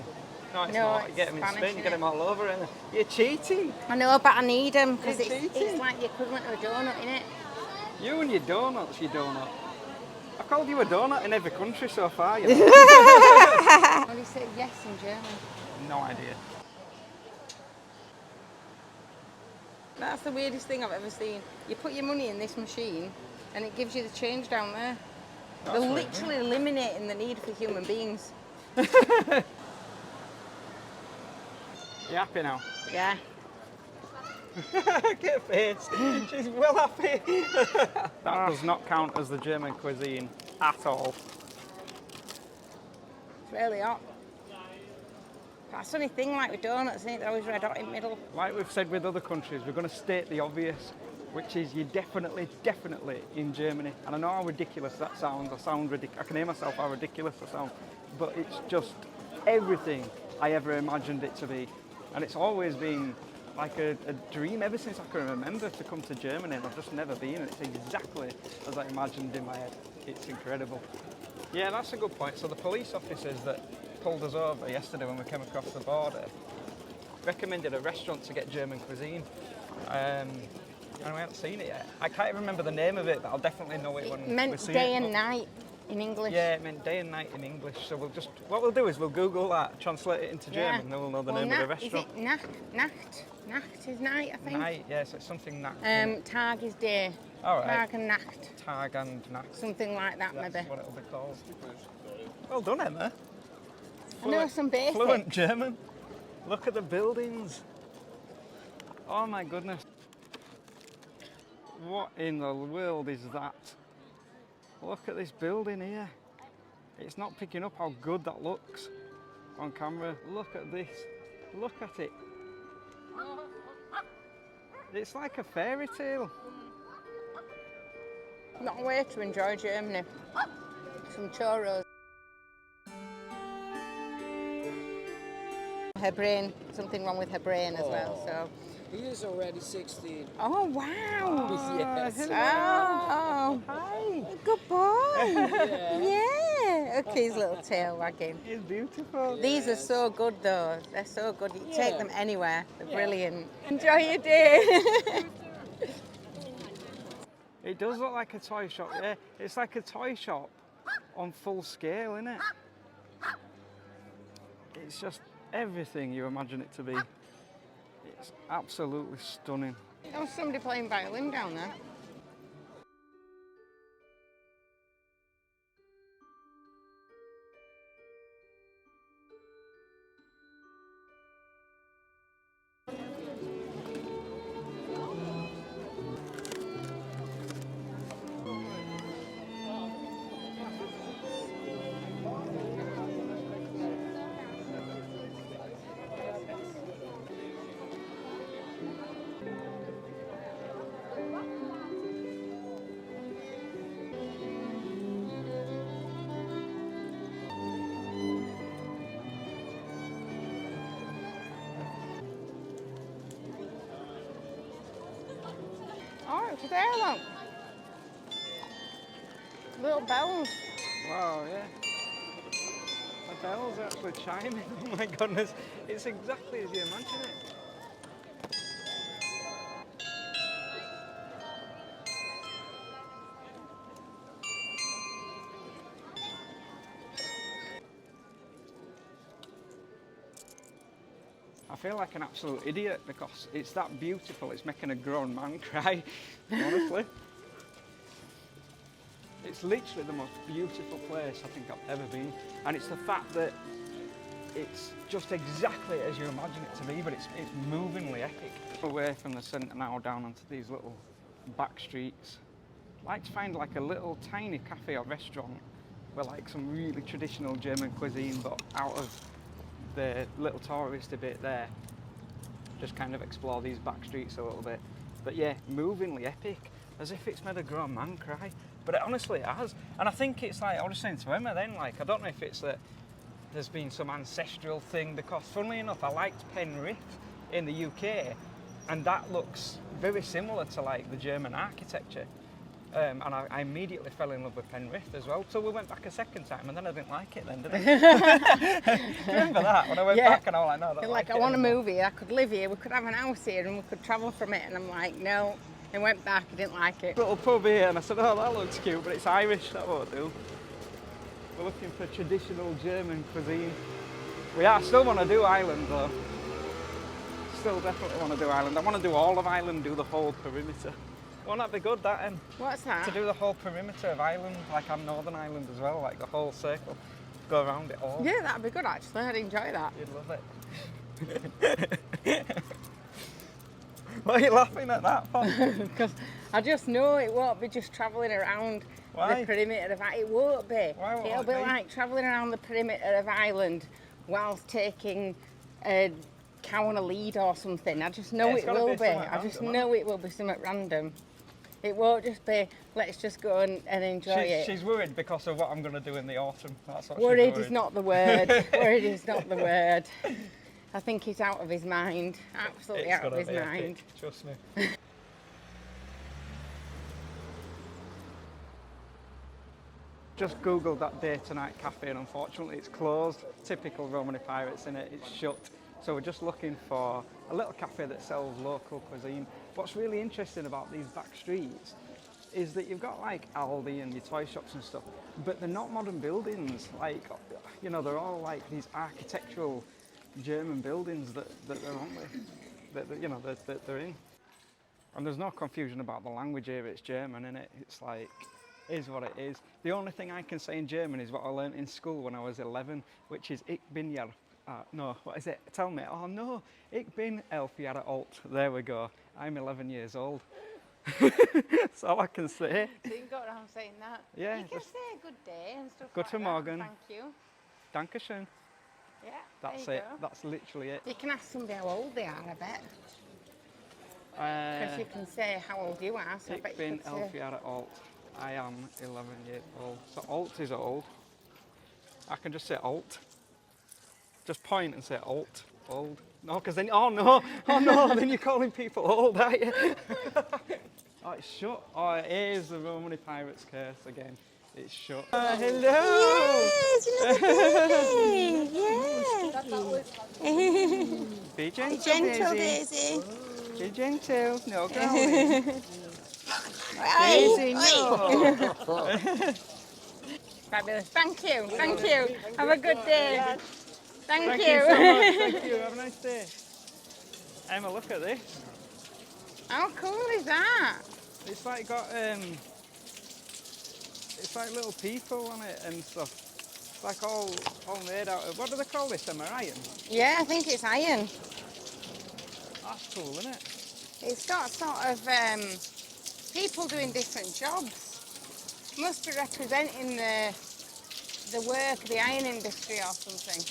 No, it's not. You get them in Spanish, Spain, you get them all over, and you're cheating. I know, but I need them, because You're cheating. it's like the equivalent of a donut, innit? You and your donuts, you donut. I called you a donut in every country so far, you know. What do you say yes in German? No idea. That's the weirdest thing I've ever seen. You put your money in this machine and it gives you the change down there. They're literally eliminating the need for human beings. You happy now? Yeah. Get a face. She's well happy. That does not count as the German cuisine at all. It's really hot. That's the only thing, like with donuts, isn't it? They're always red hot in the middle. Like we've said with other countries, we're going to state the obvious, which is you're definitely in Germany. And I know how ridiculous that sounds. I can hear myself how ridiculous I sound. But it's just everything I ever imagined it to be. And it's always been like a dream ever since I can remember to come to Germany, and I've just never been, and it's exactly as I imagined in my head. It's incredible. Yeah, that's a good point. So the police officers that pulled us over yesterday when we came across the border recommended a restaurant to get German cuisine, and we haven't seen it yet. I can't remember the name of it, but I'll definitely know it when we see it. It meant day and night in English. Yeah, it meant day and night in English. So what we'll do is we'll Google that, translate it into German, and then we'll know the name of the restaurant. Is it Nacht? Nacht is night, I think. Night, yeah, so it's something Nacht. Tag is day. All right. Tag and Nacht. Tag and Nacht. Something like that, That's maybe. what it'll be called. Well done, Emma. I know some basics. Fluent German. Look at the buildings. Oh my goodness. What in the world is that? Look at this building here. It's not picking up how good that looks on camera. Look at this. Look at it. It's like a fairy tale. Not a way to enjoy Germany. Some churros. Her brain, something wrong with her brain as well, so. He is already 16. Oh, wow. Yes. Oh, Hi. good boy. Yeah. Yeah. Okay, his little tail wagging. It's beautiful. These are so good though. They're so good. You take Yeah. them anywhere. They're Yeah. brilliant. Enjoy your day. It does look like a toy shop, yeah. It's like a toy shop on full scale, isn't it? It's just everything you imagine it to be. It's absolutely stunning. There was somebody playing violin down there. Oh, it's there, look. Little bells. Wow, yeah. The bells are actually chiming. Oh my goodness. It's exactly as you imagine it. I feel like an absolute idiot because it's that beautiful, it's making a grown man cry, honestly. It's literally the most beautiful place I think I've ever been. And it's the fact that it's just exactly as you imagine it to be, but it's movingly epic. Away from the centre now, down onto these little back streets. I like to find like a little tiny cafe or restaurant where like some really traditional German cuisine, but out of the little touristy bit there. Just kind of explore these back streets a little bit. But yeah, movingly epic, as if it's made a grown man cry. But it honestly has. And I think it's like, I was saying to Emma then, like, I don't know if it's that there's been some ancestral thing, because funnily enough, I liked Penrith in the UK, and that looks very similar to like the German architecture. And I immediately fell in love with Penrith as well. So we went back a second time, and then I didn't like it then, did I? Remember that? When I went back and I was like, no, I don't like it I want to anymore. move here, I could live here, we could have an house here and we could travel from it. And I'm like, no. I went back, I didn't like it. Little pub here, and I said, oh, that looks cute, but it's Irish, that won't do. We're looking for traditional German cuisine. We still want to do Ireland though. Still definitely want to do Ireland. I want to do all of Ireland, do the whole perimeter. Won't that be good, that, What's that? to do the whole perimeter of Ireland, like on Northern Ireland as well, like the whole circle, go around it all. Yeah, that'd be good actually, I'd enjoy that. You'd love it. Why are you laughing at that for? Because I just know it won't be just travelling around Why? the perimeter of Ireland. It won't be. Why won't It'll it be be? like travelling around the perimeter of Ireland whilst taking a cow on a lead or something. I just know Yeah, it's it gotta will be be. something I just random, know it will be something random. It won't just be, let's just go and enjoy it. She's worried because of what I'm going to do in the autumn. That's what Worried she's worried. is not the word. Worried is not the word. I think he's out of his mind. Absolutely It's out of gonna his be epic, mind. trust me. Just googled that day tonight cafe, and unfortunately it's closed. Typical Romany Pirates in it, it's shut. So we're just looking for a little cafe that sells local cuisine. What's really interesting about these back streets is that you've got like Aldi and your toy shops and stuff, but they're not modern buildings. Like, you know, they're all like these architectural German buildings that they're on with, that you know, that they're in. And there's no confusion about the language here, it's German, innit? It's like, is what it is. The only thing I can say in German is what I learnt in school when I was 11, which is Ich bin ja, no, what is it? Tell me. Oh no, Ich bin 11 Jahre alt. There we go. I'm 11 years old. That's all I can say. So you can go around saying that. Yeah, You can just say good day and stuff Guten like Morgen. that. Thank you. Dankeschön. Yeah, That's there you it. go. That's literally it. You can ask somebody how old they are, I bet. Because you can say how old you are, so I bet Ich you bin could 11 say. Jahre alt. I am 11 years old. So alt is old. I can just say alt. Just point and say alt. Old. No, because then, oh no, then you're calling people old, aren't you? Oh, it's shut. Oh, it is the Romany Pirates curse again. It's shut. Hello! Be gentle, Daisy. Be gentle. No growling. Daisy, no. Fabulous. Thank you. Thank you. Have a good day. Thank Thank you. you so much. Thank you. Have a nice day. Emma, look at this. How cool is that? It's like got it's like little people on it and stuff. It's like all made out of, what do they call this, Emma? Iron? Yeah, I think it's iron. That's cool, isn't it? It's got sort of people doing different jobs. Must be representing the work, the iron industry or something.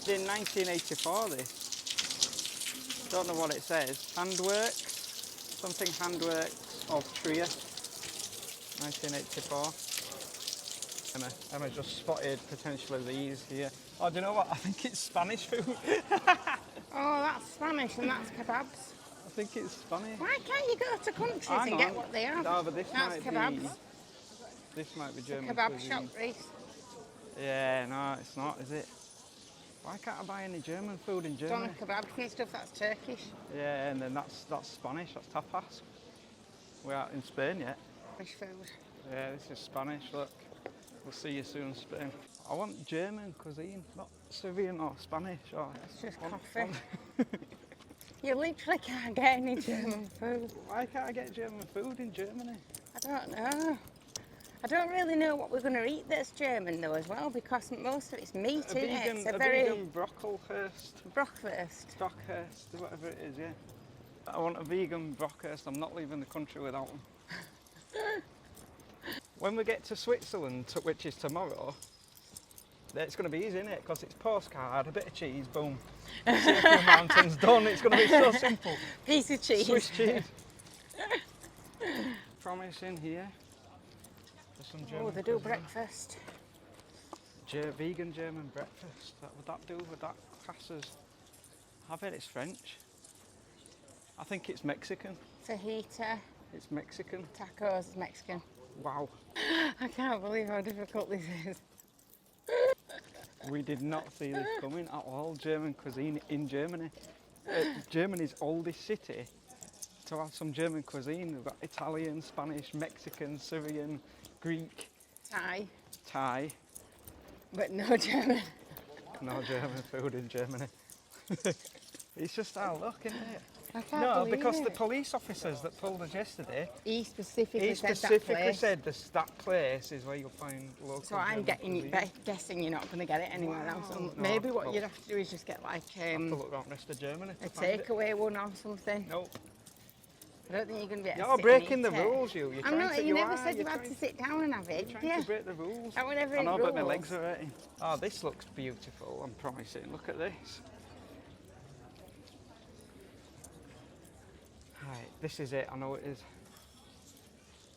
In 1984 this. Don't know what it says. Handworks? Something handworks of Trier. 1984. Emma just spotted potentially these here. Oh, do you know what? I think it's Spanish food. Oh, that's Spanish and that's kebabs. I think it's Spanish. Why can't you go to countries Hang and on. get what they have? No, but this That's might be. kebabs. This might be German Kebab cuisine. shop, Reese. Yeah, no, it's not, is it? Why can't I buy any German food in Doner Germany? kebabs and stuff, that's Turkish. Yeah, and then that's Spanish. That's tapas. We're out in Spain yet. Fish food. Yeah, this is Spanish. Look, we'll see you soon, Spain. I want German cuisine, not Serbian or Spanish. Or It's just coffee. You literally can't get any German food. Why can't I get German food in Germany? I don't know. I don't really know what we're going to eat that's German though as well, because most of it's meat, A isn't it? vegan, It's a very vegan brocklehurst, Brockhurst. Brockhurst, whatever it is, yeah. I want a vegan Brockhurst. I'm not leaving the country without one. When we get to Switzerland, which is tomorrow, it's going to be easy, isn't it? Because it's postcard, a bit of cheese, boom. See a few mountains, done. It's going to be so simple. Piece of cheese. Swiss cheese. Promising here. For some German Oh, they do cuisine. breakfast. Vegan German breakfast. Would that do? Would that class as? I bet it's French. I think it's Mexican. Fajita, It's Mexican. tacos is Mexican. Wow. I can't believe how difficult this is. We did not see this coming at all. German cuisine in Germany. Germany's oldest city to have some German cuisine. We've got Italian, Spanish, Mexican, Syrian, Greek, Thai. But no German. No German food in Germany. It's just our luck, isn't it? I can't No, believe because it. the police officers that pulled us yesterday, He specifically, he said that specifically place. said that place is where you'll find local So I'm German cuisine. guessing you're not going to get it anywhere else. Wow. And No, maybe what well, you'd have to do is just get like Have to look around the rest of Germany a to find it. takeaway one or something. Nope. I don't think you're going to be able to You're sit breaking and the eat it. rules, you. You're I'm trying not. to, You never are, said you you're had trying- to sit down and have it, You're did trying you? to break the rules. That were never I in know, but my rules. legs are hurting. Oh, this looks beautiful. I'm promising. Look at this. Right, this is it. I know it is.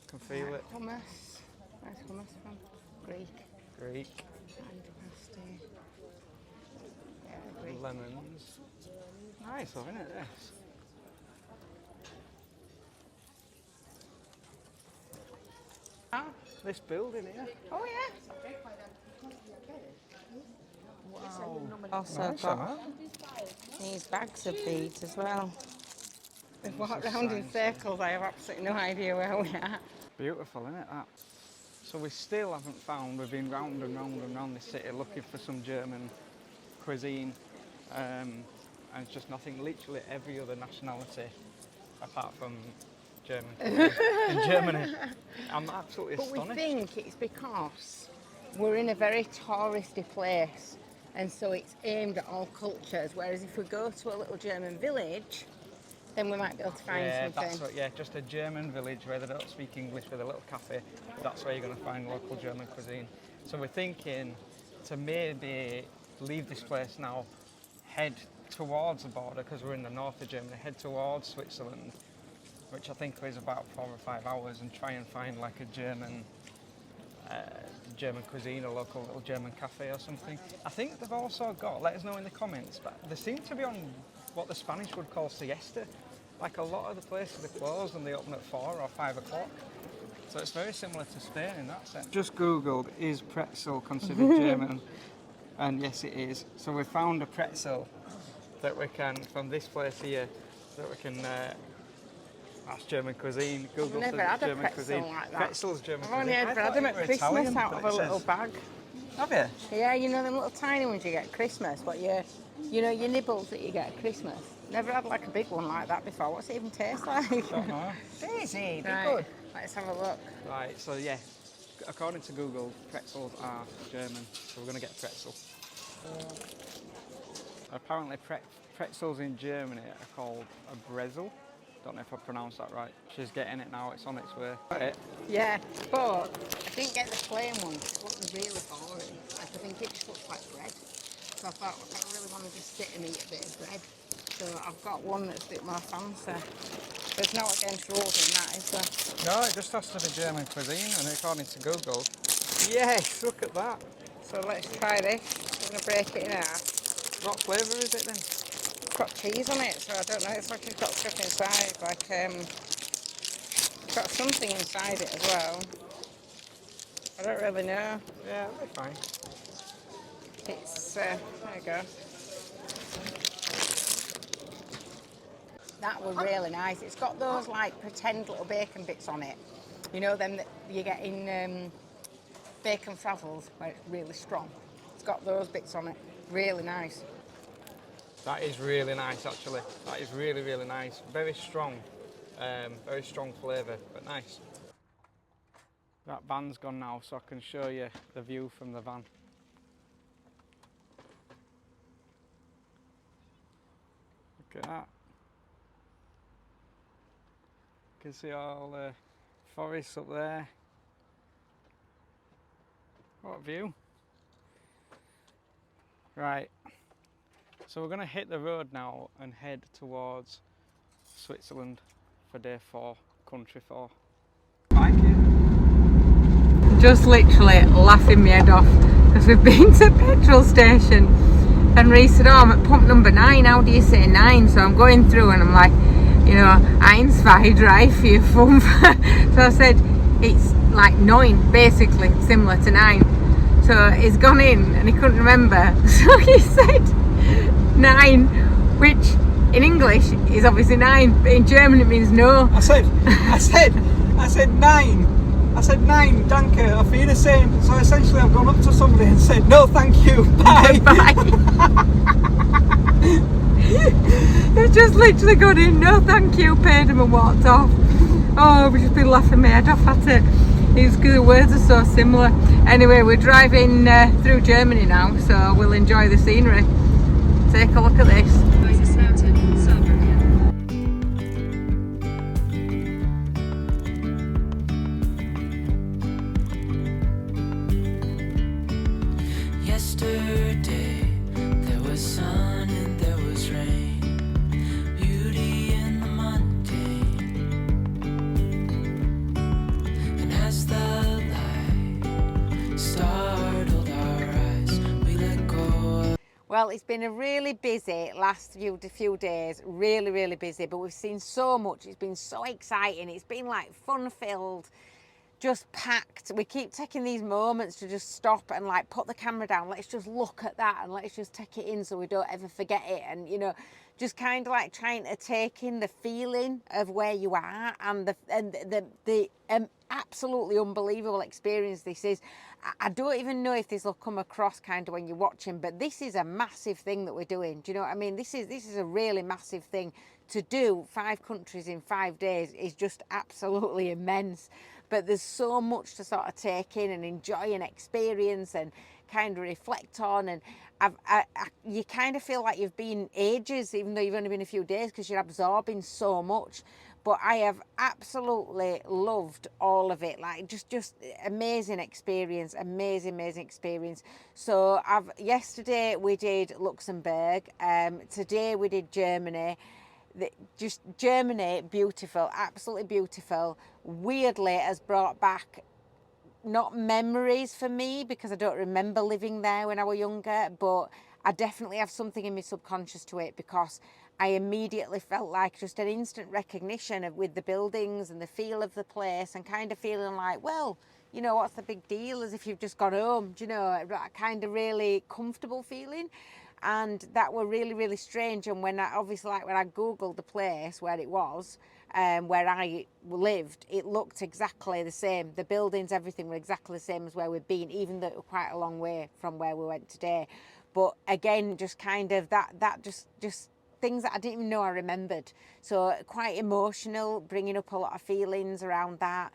Can feel it. Hummus. Where's hummus from? Greek. Greek. Antipasti. Yeah, Greek. Lemons. Nice, though, isn't it? This. Ah, This building here. oh yeah. Wow. Also Nice, got huh? these bags of beads as well. We've walked This is round in science, circles. I have absolutely no idea where we are. Beautiful, isn't it, that? So we still haven't found, we've been round and round and round this city looking for some German cuisine, and it's just nothing, literally every other nationality apart from German cuisine in Germany. I'm absolutely But we astonished. think it's because we're in a very touristy place, and so it's aimed at all cultures, whereas if we go to a little German village, then we might be able to find Yeah, something. that's what, yeah, just a German village where they don't speak English with a little cafe. That's where you're going to find local German cuisine. So we're thinking to maybe leave this place now, head towards the border, because we're in the north of Germany, head towards Switzerland, which I think is about 4 or 5 hours, and try and find like a German cuisine, a local little German cafe or something. I think they've also got, let us know in the comments, but they seem to be on what the Spanish would call siesta. Like a lot of the places are closed and they open at 4 or 5 o'clock. So it's very similar to Spain in that sense. Just googled, is pretzel considered German? And yes, it is. So we found a pretzel that we can, from this place here, that we can, that's German cuisine. Google I've never says had a German pretzel cuisine. like that. Pretzel's German I've cuisine. only I ever thought had them you at were Christmas Italian, out but of a it little says- bag. Have you? Yeah, you know them little tiny ones you get at Christmas, but you know your nibbles that you get at Christmas. Never had like a big one like that before. What's it even taste like? Don't know. Daisy, be Right, good. let's have a look. Right, so yeah, according to Google, pretzels are German, so we're going to get a pretzel. Apparently pretzels in Germany are called a brezel. Don't know if I pronounced that right. She's getting it now, it's on its way. Right. Yeah, but I didn't get the plain one. It looked really boring. Like, I think it just looks like bread. So I thought, I don't really want to just sit and eat a bit of bread. So I've got one that's a bit more fancy. There's no against rules in that, is there? No, it just has to be German cuisine, and according to Google, yes, look at that. So let's try this. I'm going to break it in half. What flavour is it then? It's got cheese on it, so I don't know. It's like it's got stuff inside. Like, it's got something inside it as well. I don't really know. Yeah, it'll be fine. It's, there you go. That was really nice. It's got those like pretend little bacon bits on it. You know them that you get in bacon frazzles where it's really strong. It's got those bits on it. Really nice. That is really nice, actually. That is really, really nice. Very strong flavour, but nice. That van's gone now, so I can show you the view from the van. Look at that. You can see all the forests up there. What a view. Right, so we're going to hit the road now and head towards Switzerland for day 4, country 4. Just literally laughing my head off because we've been to a petrol station and Reese said, oh, I'm at pump number 9, how do you say 9? So I'm going through and I'm like, you know, 1, 2, 3, 4, 5. So I said, it's like 9, basically, similar to 9. So he's gone in and he couldn't remember. So he said 9, which in English is obviously 9, but in German it means no. I said 9. I said 9, danke, auf Wiedersehen. So essentially I've gone up to somebody and said, no thank you, bye. Bye. He's just literally gone in, no thank you, paid him and walked off. Oh, we've just been laughing my head off at it. The words are so similar. Anyway, we're driving through Germany now, so we'll enjoy the scenery. Take a look at this. Yesterday there was sun and there was rain, beauty in the mundane, and as the light startled our eyes, we let go. Well, it's been a really busy last few days, really busy, but we've seen so much. It's been so exciting. It's been like fun-filled, just packed. We keep taking these moments to just stop and like put the camera down. Let's just look at that and let's just take it in so we don't ever forget it. And you know, just kind of like trying to take in the feeling of where you are and the absolutely unbelievable experience this is. I don't even know if this will come across kind of when you're watching, but this is a massive thing that we're doing. Do you know what I mean? This is a really massive thing to do. 5 countries in 5 days is just absolutely immense. But there's so much to sort of take in and enjoy and experience and kind of reflect on. And you kind of feel like you've been ages, even though you've only been a few days, because you're absorbing so much. But I have absolutely loved all of it. Like just amazing experience, amazing experience. So yesterday we did Luxembourg. Today we did Germany. Just Germany, beautiful, absolutely beautiful. Weirdly has brought back not memories for me because I don't remember living there when I was younger, but I definitely have something in my subconscious to it because I immediately felt like just an instant recognition with the buildings and the feel of the place and kind of feeling like, well, you know, what's the big deal, as if you've just gone home, do you know, that kind of really comfortable feeling. And that were really strange. And when I googled the place where it was, where I lived, it looked exactly the same. The buildings, everything were exactly the same as where we'd been, even though it was quite a long way from where we went today. But again, just kind of that just things that I didn't even know I remembered. So quite emotional, bringing up a lot of feelings around that.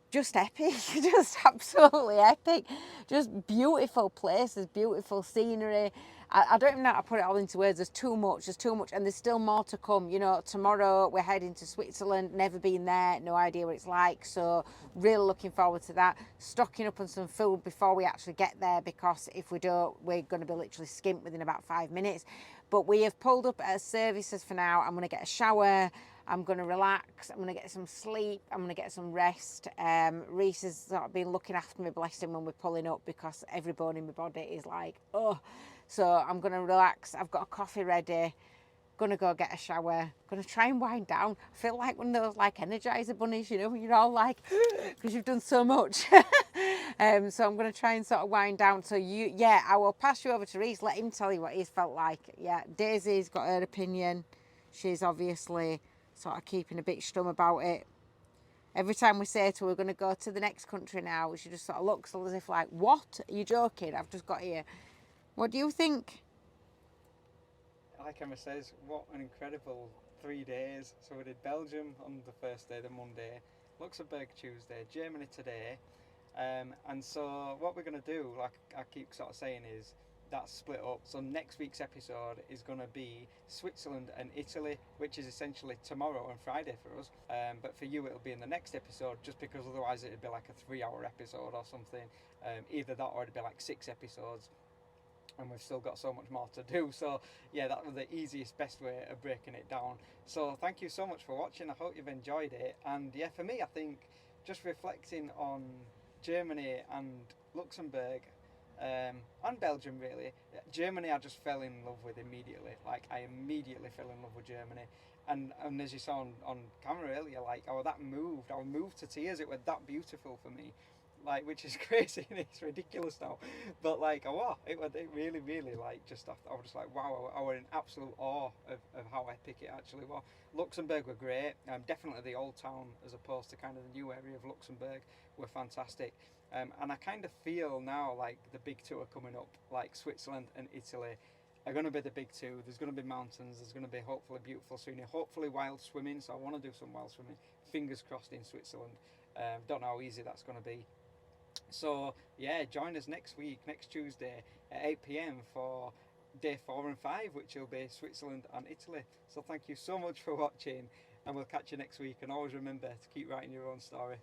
Just epic, just absolutely epic. Just beautiful places, beautiful scenery. I don't even know how to put it all into words. There's too much, and there's still more to come. You know, tomorrow we're heading to Switzerland, never been there, no idea what it's like. So really looking forward to that. Stocking up on some food before we actually get there, because if we don't, we're going to be literally skint within about 5 minutes. But we have pulled up at services for now. I'm going to get a shower. I'm going to relax. I'm going to get some sleep. I'm going to get some rest. Reese has sort of been looking after me, bless him, when we're pulling up, because every bone in my body is like, oh. So I'm going to relax. I've got a coffee ready. Going to go get a shower. Going to try and wind down. I feel like one of those like Energizer bunnies, you know, you're all like, because you've done so much. So I'm going to try and sort of wind down. So I will pass you over to Reese. Let him tell you what he's felt like. Yeah, Daisy's got her opinion. She's obviously sort of keeping a bit stum about it. Every time we say to her, we're going to go to the next country now, she just sort of looks as if like, what? Are you joking? I've just got here. What do you think? Like Emma says, what an incredible 3 days. So we did Belgium on the first day, the Monday, Luxembourg Tuesday, Germany today. And so what we're going to do, like I keep sort of saying, is that's split up. So next week's episode is going to be Switzerland and Italy, which is essentially tomorrow and Friday for us. But for you, it'll be in the next episode, just because otherwise it'd be like a 3-hour episode or something. Either that or it'd be like 6 episodes. And we've still got so much more to do. So yeah, that was the easiest, best way of breaking it down. So thank you so much for watching. I hope you've enjoyed it. And yeah, for me, I think just reflecting on Germany and Luxembourg, and Belgium really. Germany I just fell in love with immediately. Like I immediately fell in love with Germany. And as you saw on camera earlier, like I was moved to tears. It was that beautiful for me. Like, which is crazy and it's ridiculous now, but like, it really, really, like, just I was just like, wow, I was in absolute awe of how epic it actually was. Luxembourg were great. Definitely the old town as opposed to kind of the new area of Luxembourg were fantastic. And I kind of feel now like the big two are coming up, like Switzerland and Italy are going to be the big two. There's going to be mountains, there's going to be hopefully beautiful scenery, hopefully wild swimming, so I want to do some wild swimming, fingers crossed, in Switzerland. Don't know how easy that's going to be. So yeah, join us next week, next Tuesday at 8 p.m. for day 4 and 5, which will be Switzerland and Italy. So thank you so much for watching, and we'll catch you next week. And always remember to keep writing your own story.